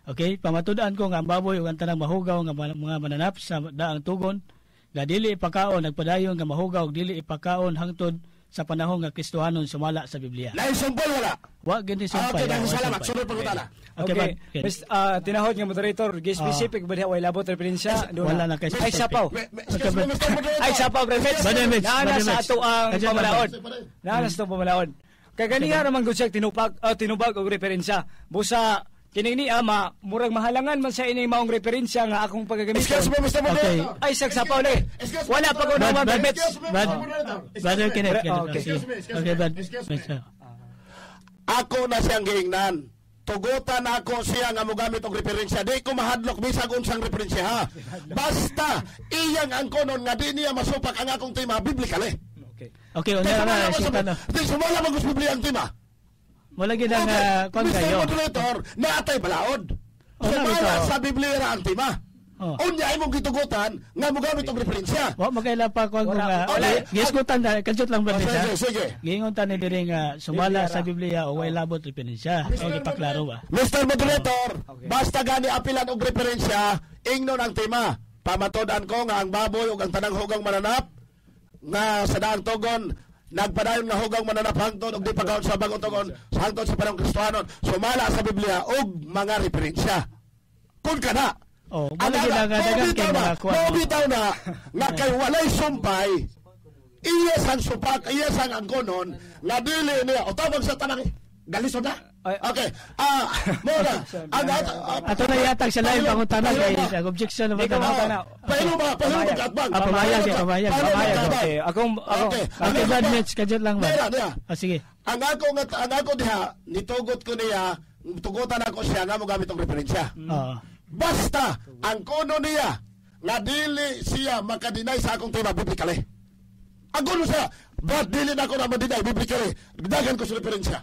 Okay, pamatud-an ko nga ang baboy ug ang tanang mahugaw nga mga mananap sa daang tugon nga dili ipakaon nagpadayon nga mahugaw ug dili ipakaon hangtod sa panahon nga Kristohanon sumala sa Biblia. Lain sumpol wala. Wa gani sumpay. Okay, dahil salamat. Sunod pangutana. Okay. Tinahod nga moderator, specific ba diha way labot referensya? Wala na kay Ay sapaw. Excuse me, Mr. Moderator. Ay sapaw, Brad. Bademets. Naana sa ato ang Kadyan pamalaod. lang. Naana sa atong pamalaod. Kaganiya naman gud siya tinubag og referensya. Busa kining ni ama murag mahalangan man sa ining maong referensya nga akong pagagamiton. Excuse me, Mr. Moderator. Ay sagsapaw ni. Wala pa ko naman Brad. Brother Kenneth. Okay. Okay, bad. Ako na siyang giingnan. Tugutan ako siya nga mogamit og referensya. Di ko mahadlok bisag unsang referensya ha. Basta iyang angkonon nga di niya masupak ang akong tema biblikal eh. Okay, una na siya na. Di sumala mag Biblia ang tema. Wala gid ang kon Mr. kayo. Moderator, naatay balaod. Sumala sa Biblia ra ang tema. Unya imong gitugutan nga mogamit og referensya. Wa magkaila pa ko nga. Gisgutan na kadjot lang ba siya? Sige. Giingon ta ni diri nga sumala sa Biblia o way labot referensya. Okay, paklaro ba? Mr. Moderator, basta gani apilan og referensya, ingnon ang tema. Pamatudan ko nga ang baboy ug ang tanang hugang mananap nga sa daang tugon nagpadayon nga hugang mananap hangtod og di pagkaon sa bagong tugon sa hangtod sa panahon Kristohanon sumala sa Biblia og mga referensya. Kun kana wala gid ang dagan kay mga kuan. Mabitaw na nga kay walay sumpay. Iya sang supak, iya sang angkonon nga dili niya o tawag sa tanang galisod na. Okay. Muna. Ato na yatag sa lain pangutana kay objection naman ta. Paano ba katbang? Pamayag. Okay. Akong Okay, bad match kadjot lang ba? Sige. Ang ako diha nitugot ko niya, tugutan ako siya nga mo gamit og referensya. Basta ang kono niya nga dili siya makadinay sa akong tema biblikale. Ang kono siya, but dili na ako na madinay biblikale. Dagan ko sa referensya.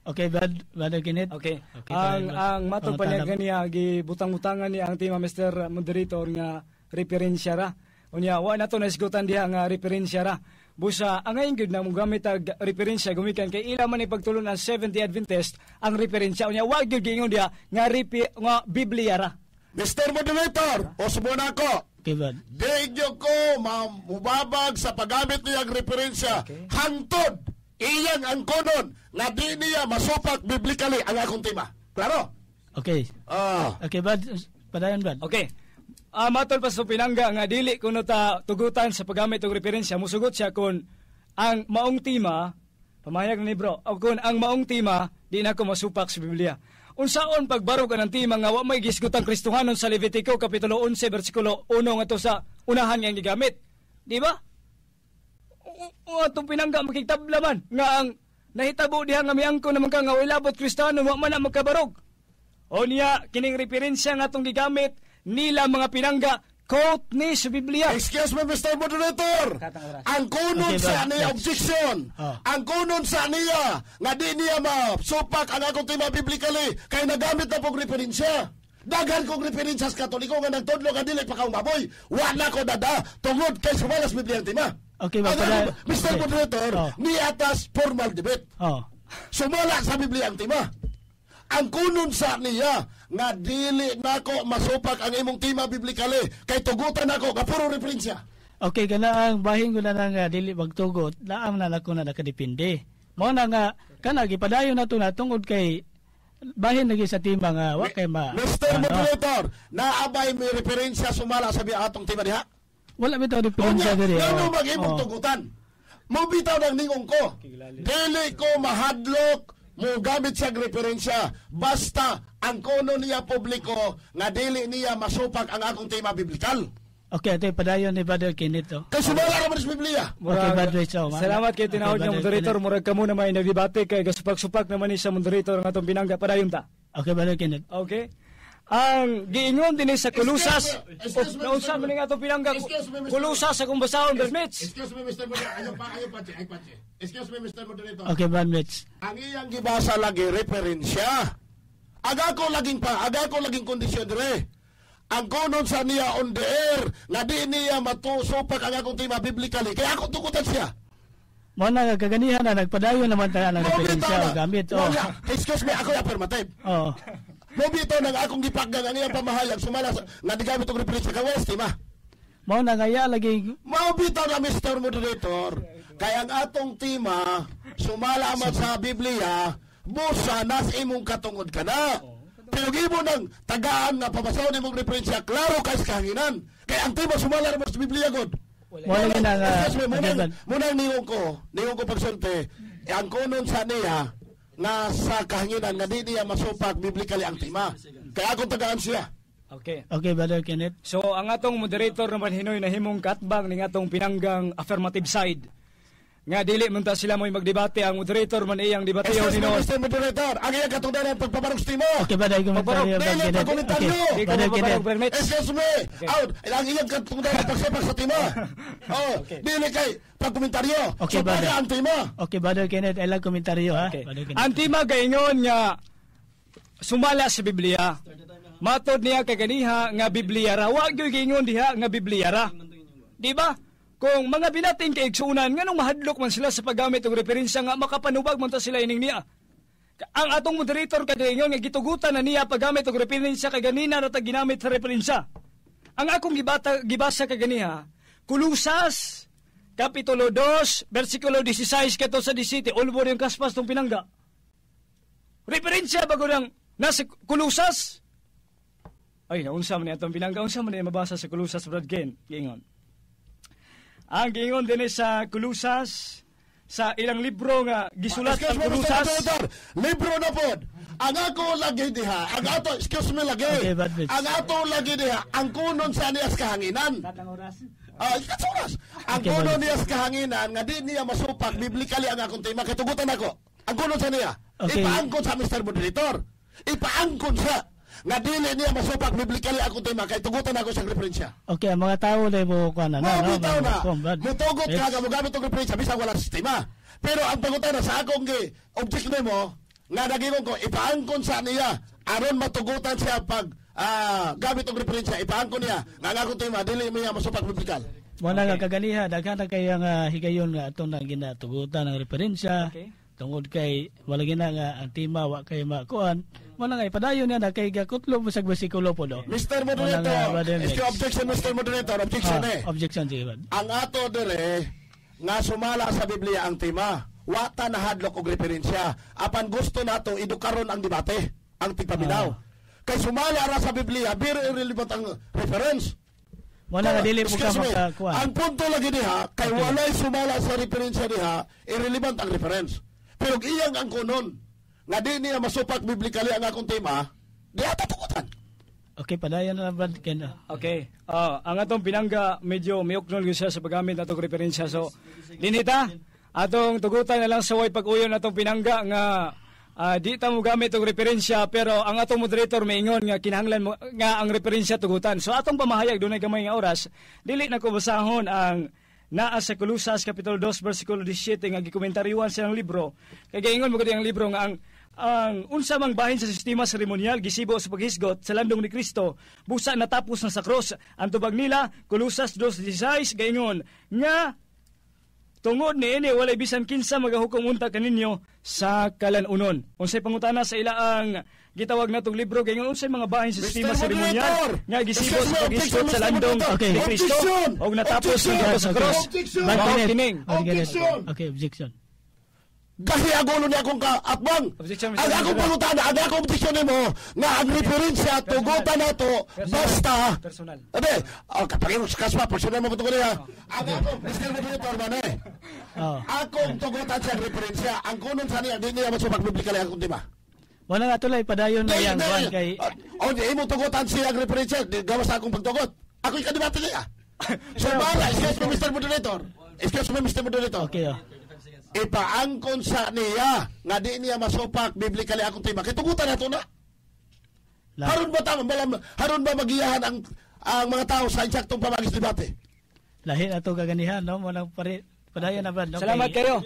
Okay, bad Kenneth. Okay. Ang matong paniagan niya gibutang-butangan niya ang tema Mr. Moderator nga referensya ra. Unya wa na to naisgutan diha nga referensya ra. Busa ang ngayon gud na mo gamit ang referensya gumikan kay ila man ipagtulon ang Seventh-day Adventist ang referensya unya wa gyud giingon diha nga Biblia ra. Mr. Moderator, osmo na ako. Okay, bad. Digyo ko mubabag sa paggamit niyang referensya. Hangtod iyang ang konon nga di niya masupak biblically ang akong tema. Klaro? Okay. Okay, bad. Padayon bad. Okay. Matol pa sa pinangga nga dili kuno ta tugutan sa paggamit og referensya musugot siya kun ang maong tema pamayag ni bro kun ang maong tema di na ko masupak sa Biblia. Unsaon pagbarog ang tema nga wa may gisgutang Kristohanon sa Levitico kapitulo 11 bersikulo 1 ngadto sa unahan nga gigamit. Di ba? Atong pinangga makigtabla man nga ang nahitabo diha nga miangko naman ka nga ilabot Kristohanon wa man magkabarog. O niya kining referensya nga atong gigamit nila mga pinangga quote ni sa Biblia. Excuse me, Mr. Moderator. Ang kunon sa niya objection. Ang kunon sa niya nga di niya masupak ang akong tema biblically kay nagamit na pong referensya. Dagan kong referensya sa Katoliko nga nagtudlo nga dili pa kaong baboy. Wala ko dada tungod kay sumalas Biblia ang tema. Okay, Mr. Moderator, ni atas formal debate. Sumala sa Biblia ang tema. Ang kunon sa niya nga dili nako masupak ang imong tema biblikale kay tugutan nako nga puro referensya. Okay, kana ang bahin ko na nga dili magtugot, laam na nako na nakadepende. Mao na nga kana gipadayon nato na tungod kay bahin lagi sa tema nga wa kay Mr. Moderator, naabay may referensya sumala sa atong tema diha. Wala bitaw diferensya diri. Ano mag-imong tugutan? Mo bitaw nang ningong ko. Dili ko mahadlok mo gamit siya referensya basta ang kono niya publiko nga dili niya masupak ang akong tema biblikal. Okay, ate padayon ni Brother Kenneth. Kasi wala naman sa Biblia. Okay, Brother Chow. Salamat kay tinawag ng moderator. Murag kamo na may nagdebate kay gasupak-supak naman ni sa moderator nga atong pinangga padayon ta. Okay, Brother Kenneth. Okay. Ang giingon din sa Kulusas. Naunsa man nga atong pinangga. Kulusas sa kung basahon, Brother Mitch. Excuse me, Mr. Moderator. Ayaw pa. Excuse me, Mr. Moderator. Okay, Brother Mitch. Ang iyang gibasa lagi referensya. Aga ko laging kondisyon dire. Ang konon sa niya on the air na di niya matusupak ang akong tema biblically. Kaya ako tukutan siya. Mo na kaganihan na nagpadayon naman tayo ng referensya o gamit. Excuse me, ako affirmative. Mo bitaw nang akong gipagdan ang iyang pamahayag sumala nga di gamit og referensya ka West, ma. Mo na ngaya lagi. Mo bitaw na Mr. Moderator Kaya ang atong tema, sumala man sa Biblia, busa nas imong katungod ka na. Pero imo nang tagaan nga pabasaw nimong referensya, klaro kay sa kahanginan. Kaya ang tema, sumala naman sa Biblia, God. Wala yun ang... Munang niyon ko pagsunte, ang kunon sa niya, nga sa kahanginan, nga di niya masupak biblically ang tema. Kaya akong tagaan siya. Okay. Okay, Brother Kenneth. So, ang atong moderator naman hinoy na himong katbang ng atong pinanggang affirmative side. Nga dili man ta sila mo'y magdebate, ang moderator man iyang debateyo Excuse me, hinon. Mr. Moderator, ang iyang katungdanan pagpabarog sa timo. Okay, Brother, komentaryo. Dili pagkomentaryo. Di ko Brother Kenneth. mapapapermit. Excuse me, out, ang iyang katungdanan pagsepak sa timo. Oh, dili kay pagkomentaryo. Okay, so, brother. para ang timo. Okay, Brother Kenneth, ay lang komentaryo, ha? Okay. Brother Kenneth. Ang tema gaingon nga sumala sa Biblia. Matod niya kay ganiha nga Biblia ra. Wa gyud gingon diha nga Biblia ra. Di ba? Kung mga binating kaigsunan nganong mahadlok man sila sa paggamit og referensya nga makapanubag man ta sila ining niya. Ang atong moderator kagaingon nga gitugutan na niya paggamit og referensya kay ganina ra ta ginamit sa referensya. Ang akong gibasa kay ganiha, Kulusas Kapitulo 2, versikulo 16 kato sa 17, ulbor yung kaspas tong pinangga. Referensya bago ng nasa Kulusas. Ay, naunsa man itong pinangga. Unsa man mabasa sa Kulusas, Brad Ken? Giingon. Ang giingon din sa Kulusas, sa ilang libro nga gisulat ang Kulusas. Libro na po. Ang ako lagi diha, ang ato, excuse me lagi. Okay, bad bitch. Ang ato lagi diha, ang kunon sa niyas kahanginan. Katsuras. Ang Okay, kunon bad. niyas kahanginan, nga di niya masupak, biblically ang akong tema, katugutan ako. Ang kunon sa niya, Okay. ipaangkon sa Mr. Moderator. Ipaangkon siya. Nga dili niya masupak, biblically akong tema, kay tugutan ako sa referensya. Okay, ang mga tao na mo kuha na. Bitaw na. Mutugot ka, It's- gamugamit ang referensya, bisang wala sistema. Pero ang pagutan na sa akong object mo, nga nagingon ko, ipaangkon sa niya, aron matugutan siya pag gamit ang referensya, ipaangkon niya, nga akong tema, dili niya masupak biblikal. Wala nga kaganiha, daghan na kay ang higayon nga atong nang ginatugutan ng referensya. Okay. Tungod kay wala gina nga ang tema wa kay makuan. Wala nga ipadayon niya na kay gakutlo mo sa bersikulo po do. Mr. Wala nga, Moderator, Brother is Mix. your objection, Mr. Moderator, objection Objection sige ba? Ang ato dire, nga sumala sa Biblia ang tema, wata na hadlok og referensya. Apan gusto nato idukaron ang debate, ang tigpaminaw. Kay sumala ra sa Biblia, very irrelevant ang reference. Wala nga dili po ka Excuse me, makakuan. ang punto lagi diha, kay Okay. walay sumala sa referensya diha, irrelevant ang reference. Pero iyang ang kunon, nga di niya masupak biblically ang akong tema, di ata tukutan. Okay, padayon na Brad Ken. Okay. Ang atong pinangga medyo miuknol gyud siya sa paggamit natong referensya. So, dinita atong tugutan na lang sa way pag-uyon natong pinangga nga di ta mo gamit og referensya, pero ang atong moderator maingon nga kinahanglan mo nga ang referensya tugutan. So atong pamahayag dunay gamay nga oras, dili na ko basahon ang naa sa Kulusas Kapitulo 2 versikulo 17 nga gikomentaryohan sa libro. Kay gaingon mo gud ang libro nga ang unsa mang bahin sa sistema seremonial gisibo sa paghisgot sa landong ni Kristo busa natapos na sa cross. Ang tubag nila Kulusas 2:16 gaingon nga tungod niini walay bisan kinsa magahukom unta kaninyo sa kalanunon. Unsay pangutana sa ilaang gitawag natong libro gayon unsay mga bahin sa sistema Mr. seremonial Moderator! nga gisibo Excuse me, sa paghisgot objection, sa Mr. landong Okay. ni Kristo Objection! og natapos Objection! na sa cross. Objection! Brad Mao Kenneth. kining. Brad Kenneth. Objection! Okay, objection. Kasi agulo niya akong kaatbang. Objection, Mr. Ang akong Moderator. pangutana, ang akong objection mo, nga ang referensya, tugutan na to, basta, Personal. abe, kapag sa kasma, personal mo patuloy niya. Ang akong, Mr. Moderator, man eh. Oh. Akong tugutan siya ang referensya, ang kunon sa niya, di niya masupag biblikal ang tema. Wala nga tuloy padayon na yang kuan kay O, di mo tugutan siya ang referensya, di gawas akong pagtugot. Ako yung kadibate niya. So, bala, excuse me, Mr. Moderator. Excuse me, Mr. Moderator. okay oh. Ipaangkon sa niya nga di niya masupak biblically akong tema. Kitugutan na ito na. Haron ba haron ba magiyahan ang mga tao sa insaktong pamagis debate? Lahi na to kaganihan no mo nang padayon na Brad. Okay. Salamat kayo.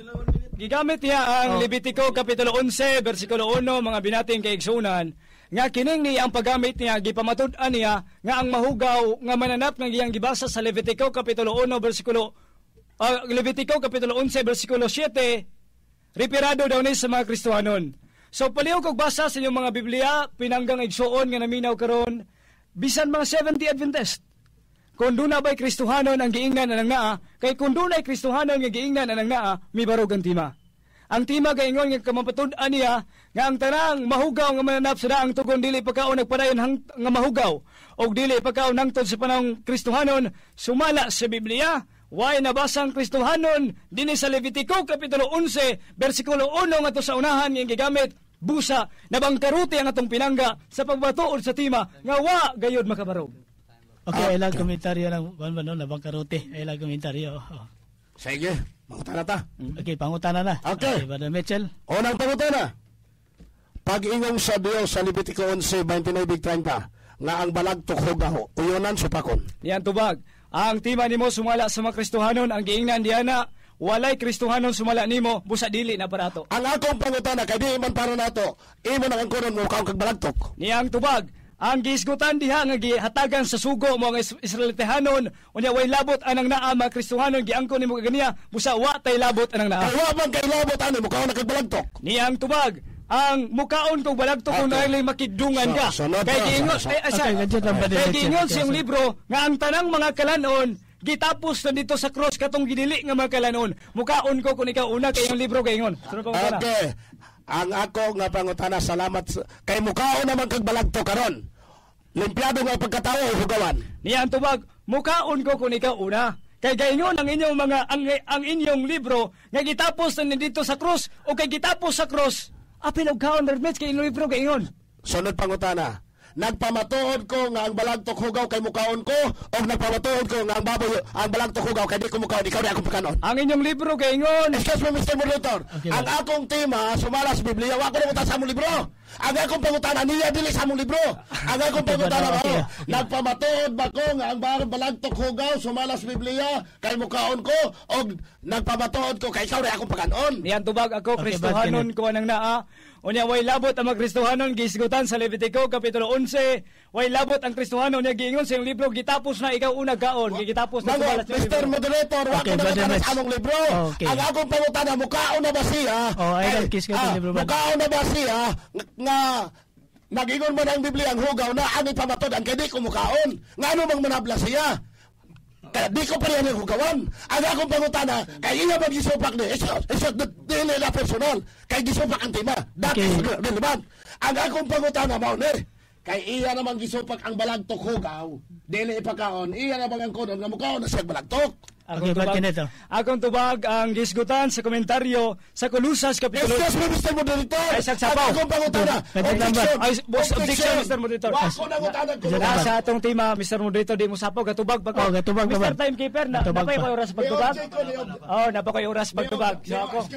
Gigamit niya ang Levitico Kapitulo 11, versikulo 1, mga binating kaigsunan, nga kining niya ang paggamit niya, gipamatud-an niya, nga ang mahugaw, nga mananap ng iyang gibasa sa Levitico Kapitulo 1, Levitico Kapitulo 11, versikulo 7, reperado daw ni sa mga Kristohanon. So, paliw kog basa sa inyong mga Biblia, pinanggang igsuon nga naminaw karon bisan mga 70 Adventist. kung doon na ba'y Kristohanon ang giingnan anang naa, kay kung doon ay Kristohanon nga giingnan anang naa, may barog ang tima. Ang tima gaingon nga kamapatud-an niya nga ang tanang mahugaw nga mananap sa daang tugon dili pagkaon nagpadayon nga mahugaw og dili pagkaon hangtod sa panahong Kristohanon sumala sa Biblia. Way nabasang Kristohanon dinhi sa Levitico kapitulo 11 bersikulo 1 ngadto sa unahan nga gigamit busa nabangkaruti ang atong pinangga sa pagbatuod sa tima nga wa gayud makabarog. Okay, ilang komentaryo ng nabangkaruti. Ilang komentaryo. Sige, mangutana ta. Okay, pangutana na. Okay. Brother Mitchell. Unang pangutana. Pag-ingong sa Dios sa Levitico 11:29-30 nga ang balagtok hugaw, uyonan supakon. Yan tubag. Ang tima nimo sumala sa mga Kristohanon, ang giingnan diana walay Kristohanon sumala nimo busa dili na parato. Ang akong pangutana kay di man para nato, imo nang angkonon mo kaong kag balagtok. Niyang tubag. Ang giisgutan diha nga gihatagan sa sugo mo nga Israelitehanon unya way labot anang naa mga Kristohanon giangkon nimo kaganiya busa wa tay labot anang naa. Kay wa man kay labot ani mo kaong kag balagtok. Niyang tubag. Ang mukaon kong balagto kung nalay makidungan ka. Kay giingon siyang libro nga ang tanang mga kalanon gitapos na dito sa cross katong gidili nga mga kalanon. Mukaon ko kung ikaw una kay yung libro gaingon. Okay. Ang ako nga pangutana salamat kay mukaon naman kag balagto karon. Limpyado nga pagkatao hugawan. Niya ang tubag, mukaon ko kung ikaw una. Kay gaingon ang inyong mga ang inyong libro nga gitapos na dito sa cross o kay gitapos sa cross. Apil og kaon dermets kay inyong libro gaingon. Sunod pangutana. Nagpamatuod ko nga ang balagtok hugaw kay mukaon ko o nagpamatuod ko nga ang baboy ang balagtok hugaw kay di ko mukaon ikaw di akong pagkanon. Ang inyong libro gaingon. Excuse me Mr. Moderator. Okay, ang akong tema sumala sa Biblia wa ko na sa among libro. Ang akong pangutana niya dili sa among libro. Ang akong pangutana ba nagpamatuod ba ko nga ang balagtok hugaw sumala sa Biblia kay mukaon ko o nagpamatuod ko kay ikaw di akong pagkanon. Niyan tubag ako Kristohanon ko anang naa. Unya way labot ang mga Kristohanon gisgutan sa Levitico kapitulo 11. Way labot ang Kristohanon niya giingon sa iyong libro gitapos na ikaw una gaon gitapos na sumalat sa Mr. Moderator wa ko na sa among libro. Ang akong pangutana mukaon na ba siya? Mukaon na ba siya nga nagingon man ang Biblia ang hugaw na ani pamatod ang kay di ko mukaon. Ngano mang manabla siya? Kaya di ko pa rin ang hugawan. Ang akong pangutana, kaya iya mag-isupak ni, isa dili na personal, kaya gisupak ang tema. Dati relevant. Ang akong pangutana, mauni, kaya iya naman gisupak ang balagtok hugaw, dili ipakaon, iya naman ang konon, nga mukaon na siya balagtok. Akong tubag ang gisgutan sa komentaryo sa Colosas kapitulo. Excuse me, Mr. Moderator. Ay, sagsapaw. Akong pangutana. Objection, Mr. Moderator. Wako na ngutanan ko. Sa atong tema, Mr. Moderator, di mo sapaw. Gatubag pa ko. Mr. Timekeeper, napay ko oras pagtubag. Napay ko oras pagtubag. So ako,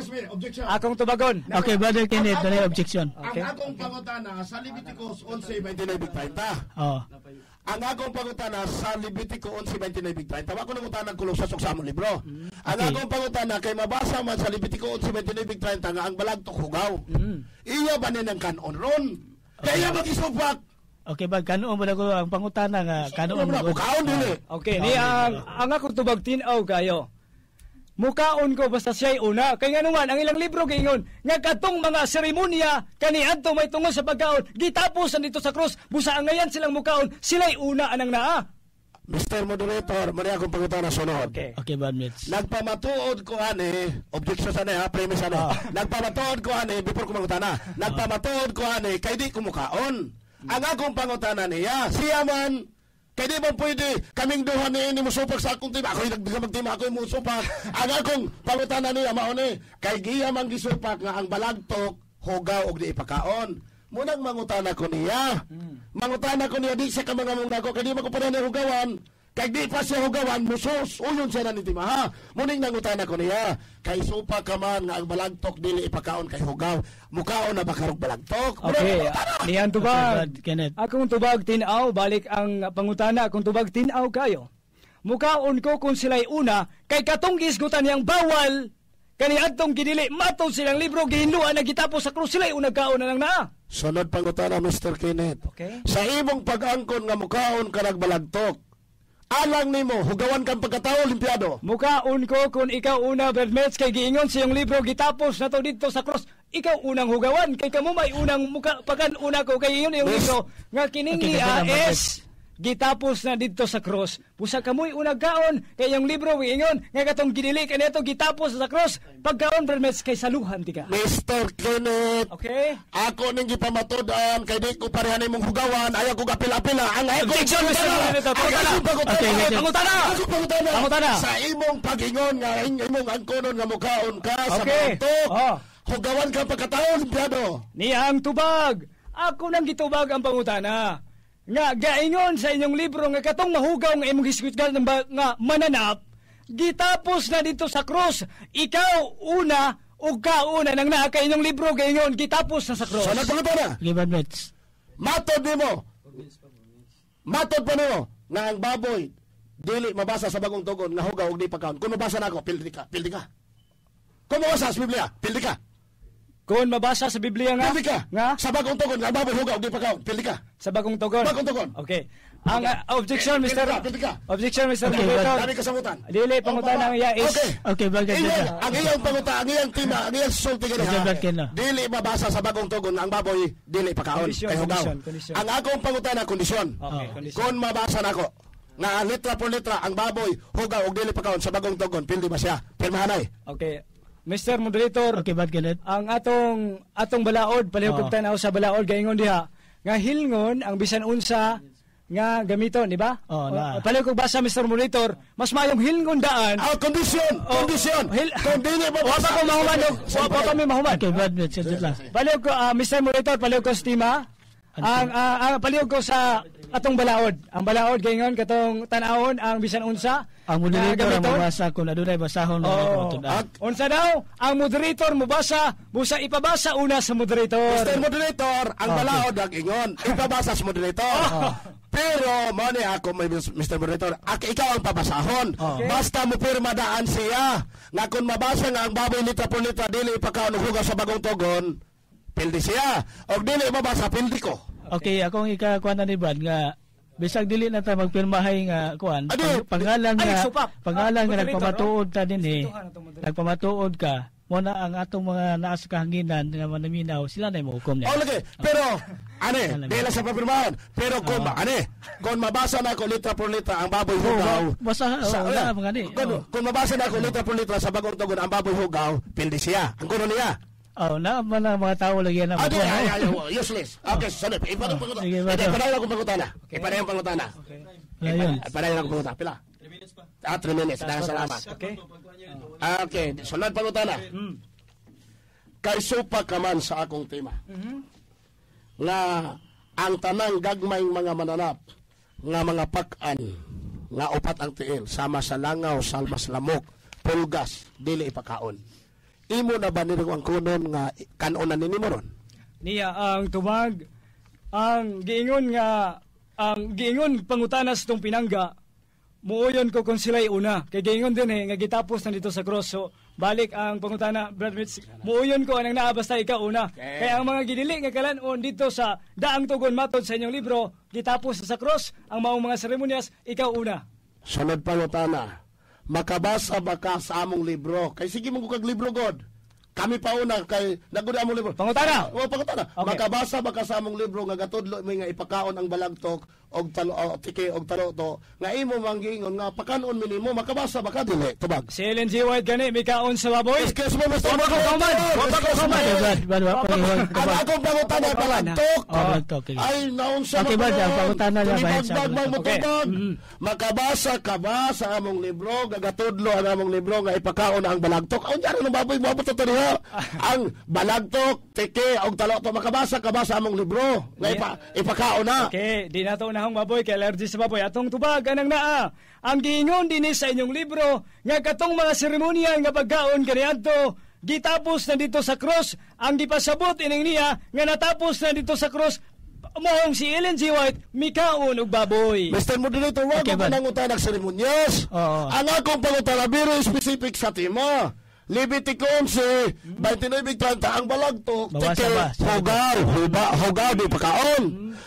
akong tubagon. Okay, Brother Kenneth, na objection. Ang akong pangutana sa Leviticus 11:29-30. Ang akong pangutana sa Levitico 11:29-30. Wako na ngutanan ko sa among libro. Ang akong pangutana kay mabasa man sa Levitico 11:29-30 nga ang balagtok hugaw. Iya ba nang kanon ron? Kaya mag-isupak. Okay, ba kanon ba ko ang pangutana nga kanon mo? Kaon dili. Okay, ni ang akong tubag tin-aw kayo. Mukaon ko basta siya'y una. Kaya nga naman, ang ilang libro gayon, nga katong mga seremonya, kaniadto may tungod sa pagkaon, gitapos dito sa krus, busa ang ngayon silang mukaon, sila'y una anang naa. Mr. Moderator, mali akong pangutana sunod. Okay, bad mates. Nagpamatuod ko ani, objection sana premise ano. Nagpamatuod ko ani, before ko mangutana, nagpamatuod ko ani, kay di ko mukaon. Ang akong pangutana niya, siya man, kaya di ba pwede kaming duha ni musupak sa akong tima? Ako yung magtima, ako yung musupak. Ang akong pangutana niya, mauni, kay giya mang gisupak nga ang balagtok, hugaw og di ipakaon. Munang mangutana ko niya. Mangutana ko niya, di siya ka mga mong nako, kaya di magkuparan na hugawan. Kay di pa siya hugawan, musos, uyon siya na ni tima, ha? Muning nangutana ko niya, kay supa ka man nga ang balagtok, dili ipakaon kay hugaw. Mukaon na bakarog balagtok. Okay, niyan tubag. Akong tubag tinaw, balik ang pangutana, akong tubag tinaw kayo. Mukaon ko kung sila'y una, kay katong gisgutan niyang bawal, kaniadtong gidili, matod silang libro, gihinluan na gitapos sa krus, sila'y unang kaon na lang na. Sunod pangutana, Mr. Kenneth. Okay. Sa imong pag-angkon nga mukaon ka nagbalagtok, alang nimo, hugawan kang pagkatao, limpyado. Mukaon ko kung ikaw una, Bernmets, kay giingon sa iyong libro, gitapos na to dito sa cross, ikaw unang hugawan, kay kamo may unang pagkan una ko, kay iyon iyong libro, nga kining gitapos na dito sa cross. Busa kamoy unag kaon kay yung libro ingon nga katong ginili kanito gitapos sa cross. Pagkaon Brad Mets kay saluhan tika. Mr. Kenneth, Okay? ako ning gipamatudan kay di ko parehan imong hugawan, ayaw ko kapila-pila. Ang Objection, Mr. Moderator. Pangutana. Sa imong pagingon nga imong angkonon nga mukaon ka sa Okay. bato. Oh. Hugawan ka pagkataon, Limpyado. Niya ang tubag. Ako nang gitubag ang pangutana. Nga gaingon sa inyong libro nga katong mahugaw nga imong hiskwitgan nga mananap, gitapos na dito sa cross. Ikaw una o kauna nang naa kay inyong libro gaingon gitapos na sa cross. So nagpangutana. Okay, Brad Mets. Matod nimo. Matod pa nimo nga ang baboy dili mabasa sa bagong tugon nga hugaw og di pagkaon. Kung mabasa nako, pildi ka. Kung mabasa sa Biblia, pildi ka. Kung mabasa sa Biblia nga, Pildi ka. Sa bagong tugon nga ang baboy hugaw og di pagkaon. Pildi ka. sa bagong tugon. Bagong tugon. Okay. Ang objection, Mr. Pildi ka. Objection, Mr. Okay, Moderator. Dami kasagutan. Dili, pangutana ang iya is... Okay. Okay, Brad Mets. Ang iyang panguta, ang iyang tima, ang iyang sulti ka Okay, Brad Ken, no? dili mabasa sa bagong tugon nga ang baboy dili pagkaon. Kondisyon, Kay hugaw. kondisyon. Ang akong pangutana kondisyon. Okay, kondisyon. Kung mabasa nako nga letra por letra ang baboy hugaw og dili pagkaon sa bagong tugon, pildi ba siya? Pirmahanay. Okay. Mr. Moderator, Okay, Brad Kenneth. ang atong balaod, palihog tanaw sa balaod, gaingon diha, nga hilngon ang bisan unsa nga gamiton, di ba? Na. Palihog basa, Mr. Moderator, mas mayong hilngon daan. Kondisyon. Kung dili Wa pa ko mahuman, wa pa kami mahuman. Okay, Brad Mets. Sige lang. Palihog ko, Mr. Moderator, palihog ko stima. Ang palihog ko sa atong balaod. Ang balaod gaingon katong tan-awon ang bisan unsa. Ang moderator ang gamiton. mabasa kung adunay basahon na matudaan. Unsa daw? Ang moderator mobasa, busa ipabasa una sa moderator. Mr. Moderator, ang balaod ang ingon, ipabasa sa moderator. Pero, mani ako, Mr. Moderator, ikaw ang papasahon. Basta mo pirma daan siya. Nga kung mabasa nga ang baboy litra por litra, dili ipakaon og hugaw sa bagong tugon, pildi siya. O dili mabasa, pildi ko. Okay, akong ikakuan na ni Brad nga bisag dili na ta magpirmahay nga kuan. Pangalan nga nagpamatuod ta dinhi. Nagpamatuod ka. Mo na ang atong mga naas kahanginan nga manaminaw, sila na mahukom niya. Lagi. Pero, dili sa papirmahan. Pero kung mabasa na ako litra por litra ang baboy hugaw. Basta wala mga ni. Kung mabasa na ako litra por litra sa bagong tugon ang baboy hugaw, pildi siya. Ang kuno niya. Mga tao lagi na. Useless. Okay, sunod. Ipanayang akong pangutana. Ipanayang pangutana. Ipanayang akong pangutana. Pila? 3 minutes. Dahil salamat. Okay, sunod pangutana. Kay supa ka man sa akong tema. Nga ang tanang gagmayng mga mananap nga mga pak-an nga upat ang tiil sama sa langaw, salmas lamok, pulgas, dili ipakaon. Imo na ba nilo ang kunon nga kanon ni mo ron? Niya ang tumag ang giingon pangutana sa tong pinangga. Muuyon ko kung sila'y una. Kay giingon din nga gitapos na dito sa cross. So balik ang pangutana, Brad Mitz. Muuyon ko anang naa basta ikaw una. Kaya ang mga ginili nga kalanon dito sa daang tugon matod sa inyong libro, gitapos na sa cross, ang maong mga seremonyas, ikaw una. Sunod pangutana. Makabasa ba ka sa among libro? Kay sige mong kag libro, God. Kami pa una kay nagud among libro. Pangutana. Pangutana. Okay. Makabasa ba ka sa among libro nga gatudlo mi nga ipakaon ang balagtok og talo tike og talo to nga imo manggingon nga pakanon mi nimo makabasa ba ka dili tubag. Si Ellen G. White gani may kaon sa baboy. Excuse me, Mr. Wapa ko kaman. Ang akong pangutana balagtok. Ay naon sa Okay, Brad, ang pangutana niya bahit sa makabasa ka ba sa among libro gagatudlo ang among libro nga ipakaon ang balagtok. Ang jara ng baboy mo to diha. Ang balagtok, tike og talo to makabasa ka ba sa among libro nga ipakaon na. Okay, di na to unahang baboy kay allergy sa baboy. Atong tubag anang naa. Ang giingon dinhi sa inyong libro nga katong mga seremonya nga pagkaon kaniadto gitapos na dito sa cross. Ang gipasabot ining niya nga natapos na dito sa cross. Mohong si Ellen G. White mikaon og baboy. Mr. Moderator, wag Okay, mo nangutan ng seremonyas. Ang akong pangutana very specific sa tema. Leviticus 11, 29:30 ang balagtok, tike, hugaw, di pakaon.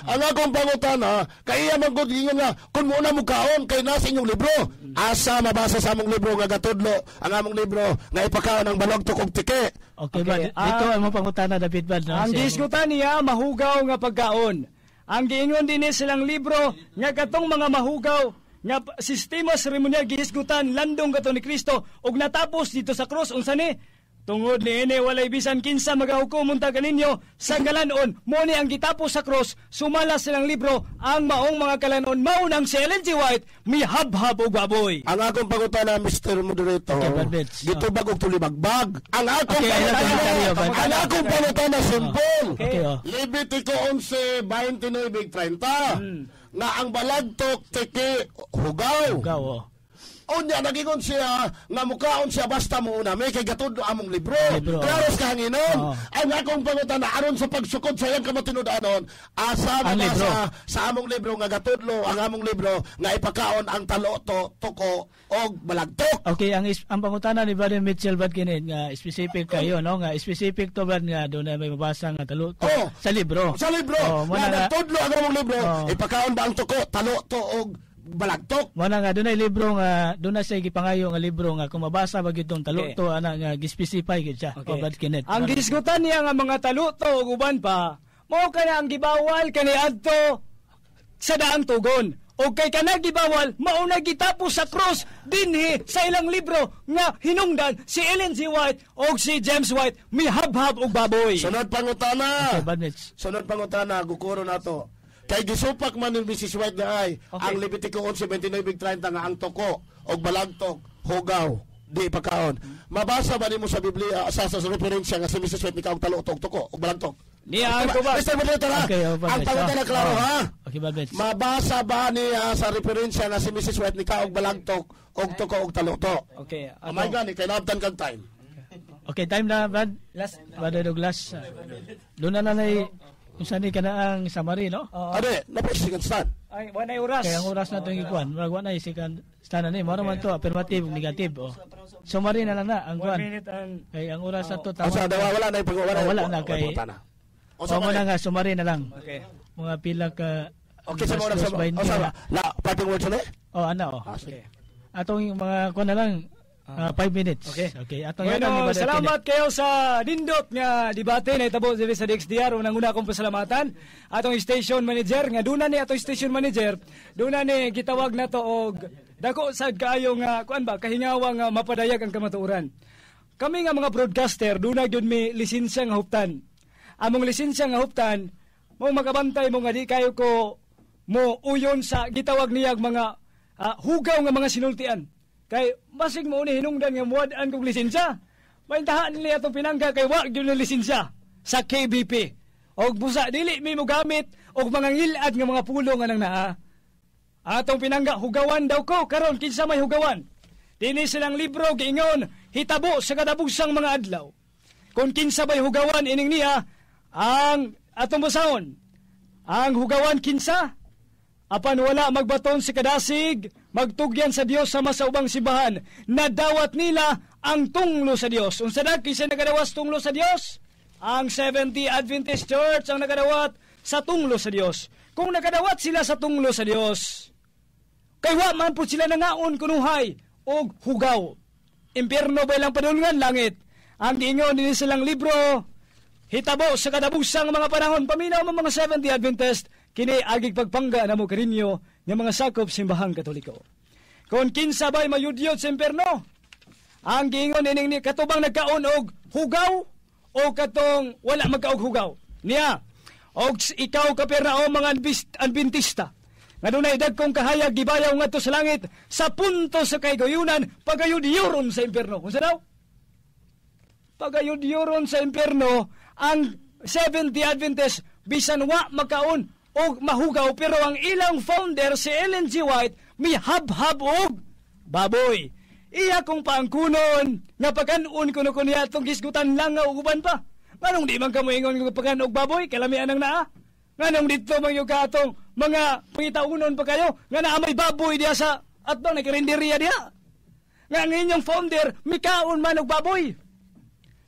Ang akong pangutana, kaya magkutingan nga, kung muna mo kaon, kay nasa inyong libro. Asa mabasa sa among libro nga gatudlo, ang among libro, nga ipakaon ang balagtok og tike. Okay, Brad. Dito ang mga pangutana, David Brad. Ang diskutan niya, mahugaw nga pagkaon. Ang giingon din silang libro nga katong mga mahugaw nga sistema seremonyal gihisgutan landong kato ni Kristo ug natapos dito sa cross unsa ni tungod ni ene walay bisan kinsa magahukom unta kaninyo sa kalanon mo ni ang gitapos sa cross sumala silang libro ang maong mga kalanon mao nang si Ellen G. White mihabhab og baboy. Ang akong pangutana, Mr. Moderator, gitubag og tulibagbag. Ang akong pangutana simple. Levitico 11:29-30 nga ang balagtok tiki hugaw. Unya nagingon siya nga mukaon siya basta mo una may kay gatudlo among libro. Klaros kahanginon. Ang akong pangutana aron sa pagsukod sa iyang kamatinud-anon asa mabasa sa among libro nga gatudlo ang among libro nga ipakaon ang talo-to tuko og balagtok. Okay, ang pangutana ni Brother Mitchell bad kinit nga specific kayo no nga specific to bad nga doon may mabasa nga talo-to sa libro. Sa libro. Nga gatudlo ang among libro ipakaon ba ang tuko talo-to og balagtok. Mo na nga dunay libro nga dunay sa gipangayo nga libro nga kung mabasa ba gitong taluto ana nga gispecify gid siya. Bad kinet. Ang gisgutan niya nga mga taluto ug uban pa mao kana ang gibawal kani adto sa daang tugon. O kay kana gibawal mao na gitapos sa cross dinhi sa ilang libro nga hinungdan si Ellen G. White o si James White mihabhab og baboy. Sunod pangutana. Okay, sunod pangutana gukuro nato. Kay gisupak man ni Mrs. White na ay ang Levitico 11:29-30 nga ang toko og balagtok hugaw di pagkaon. Mabasa ba nimo sa Biblia sa referensya nga si Mrs. White ni kaog talo-tok toko og balagtok? Niya ko ba? Mr. Moderator, ang pangutana klaro ha? Okay, mabasa ba niya sa referensya nga si Mrs. White ni kaog balagtok og toko og talo-tok? Okay. Oh my God, kay nabtan kag time. Okay, time na Brad. Brother Douglas. Doon na kung saan ka na ang summary, no? Ade, napasikan stand. Ay, wanay oras. Kaya ang oras na itong ikuan. Marag wanay sikan stand na ni. Mara man to, affirmative, negative. Summary na lang na, ang kuan. Kaya ang oras na to, tama. Wala na yung pag-wala. Wala na kay... O mo na nga, summary na lang. Okay. Mga pila ka... Okay, sa mga parting words na Okay. Atong mga kuan na lang, 5 minutes. Okay. Bueno, salamat kayo sa nindot nga debate na itabo sa DXDR. Unang-una akong pasalamatan. Atong station manager, nga doon na ni atong station manager, doon na ni gitawag na to og dako sad kaayo nga kuan ba kahingawa nga mapadayag ang kamatuoran. Kami nga mga broadcaster, doon na gyud mi lisensya nga huptan. Among lisensya nga huptan, mo makabantay mo nga di kayo ko mo uyon sa gitawag niyag mga hugaw nga mga sinultian. Kay basig mo ni hinungdan nga muadaan kog lisensya. Maintahan nila itong pinangga kay wag yun ng lisensya sa KBP. Og busa dili mi mo gamit og mga ngilad nga mga pulo nga nang naa. Atong pinangga hugawan daw ko karon kinsa may hugawan. Dini silang libro giingon hitabo sa kadabusang mga adlaw. Kung kinsa may hugawan ining niya ang atong basahon. Ang hugawan kinsa apan wala magbaton si kadasig, magtugyan sa Dios sama sa ubang simbahan, nadawat nila ang tunglo sa Dios. Unsa na kinsa nagadawas tunglo sa Dios? Ang Seventh-day Adventist Church ang nagadawat sa tunglo sa Dios. Kung nagadawat sila sa tunglo sa Dios, kay wa man po sila nangaon kunuhay og hugaw. Impierno ba lang padulngan langit? Ang giingon din silang libro, hitabo sa kadabusang mga panahon, paminaw mga Seventh-day Adventist, kini agig pagpangga na mo karinyo ng mga sakop simbahang Katoliko. Kung kinsa ba'y mayudyot sa impierno, ang giingon ining ni katubang nagkaon og hugaw o katong wala magkaog hugaw. Niya, og ikaw kapira o mga Adventista, nga dunay dagkong kahayag gibayaw ngadto sa langit sa punto sa kaygoyunan pagayudyuron sa impierno. Unsa daw? Pagayudyuron sa impierno ang Seventh-day Adventist bisan wa magkaon o mahugaw, pero ang ilang founder si Ellen G. White mihabhab og baboy. Iya kong paangkunon nga pagkanon kuno niya itong gisgutan lang nga uban pa. Nganong di man ka moingon nga pagkanon og baboy kalamian ang naa? Nganong dito man yung katong mga pangitaunon pa kayo nga naa may baboy diya sa atbang nagkarinderiya diya? Nga ang inyong founder mikaon man og baboy.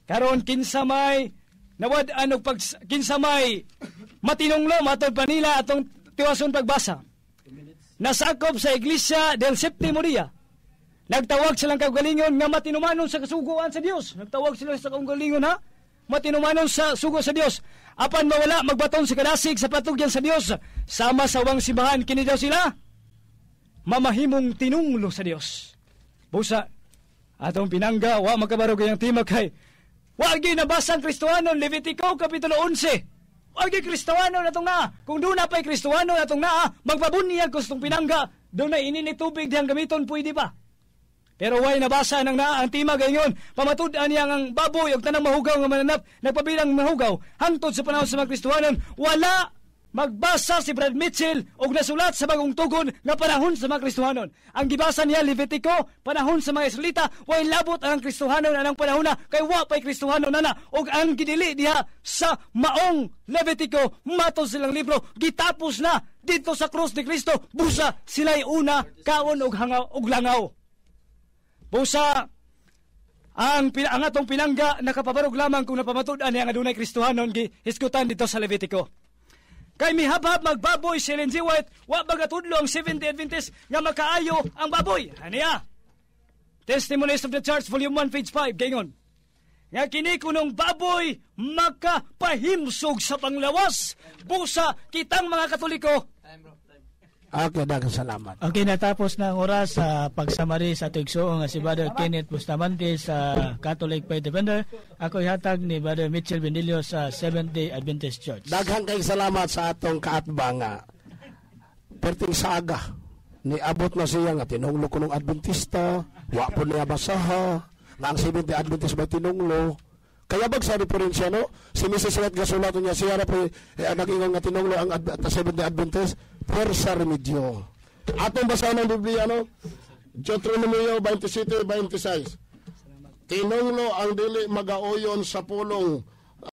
Karon kinsa may nawad-an og kinsa may matinunglo matod pa nila atong tiwason pagbasa. Nasakop sa Iglesia del Séptimo Día. Nagtawag silang kaugalingon nga matinumanon sa kasuguan sa Dios. Nagtawag sila sa kaugalingon ha. matinumanon sa sugo sa Dios. Apan mawala magbaton si kadasig sa patugyan sa Dios. Sama sa wang simbahan kini daw sila mamahimong tinunglo sa Dios. Busa atong pinangga wa makabarog yang timag kay wa gyud nabasa ang Kristohanon Levitico kapitulo 11. Wa gyud Kristohanon atong naa. Kung doon na pa'y Kristohanon atong naa, magpabunyag kustong pinangga, doon na ininit tubig diyang gamiton pwede ba? Pero way nabasa nang naa ang timag ngayon, pamatud-an niya ang baboy o tanang mahugaw nga mananap, nagpabilang mahugaw, hangtod sa panahon sa mga Kristohanon, wala magbasa si Brad Mitchell og nasulat sa bagong tugon nga panahon sa mga Kristohanon. Ang gibasa niya Levitico, panahon sa mga Israelita, way labot ang Kristohanon anang panahon na, kay wa pa'y Kristohanon na og ang gidili diha sa maong Levitico, mato silang libro, gitapos na dito sa krus ni Kristo, busa sila'y una, kaon og hangaw og langaw. Busa, ang atong pinangga nakapabarog lamang kung napamatud-an niya nga dunay Kristohanon gihisgutan dito sa Levitico. Kay mihabhab magbaboy si Ellen G. White, wa bagatudlo ang Seventh-day Adventist nga makaayo ang baboy. Aniya? Testimonies of the Church, Volume 1, page 5, gayon. Nga kini kunong baboy makapahimsog sa panglawas. Busa, kitang mga Katoliko. Okay, daghang salamat. Okay, natapos na ang oras sa pagsamari sa tuigsoon nga si Brother Kenneth Bustamante sa Catholic Faith Defender. Ako ihatag ni Brother Mitchell Bendilio sa Seventh-day Adventist Church. Daghang kay salamat sa atong kaatbanga. Perting saga ni abot na siya nga tinunglo ko ng Adventista, wa po niya basaha, nga ang Seventh-day Adventist may tinunglo. Kaya bag sa referensya, no? Si Mrs. Red Gasulato niya, siya na po nag-ingon nga tinunglo ang Seventh-day Adventist, Puersa Remedio. Atong basahan ng Biblia, no? Deuteronomio 27:26. Tinunglo ang dili magaoyon sa pulong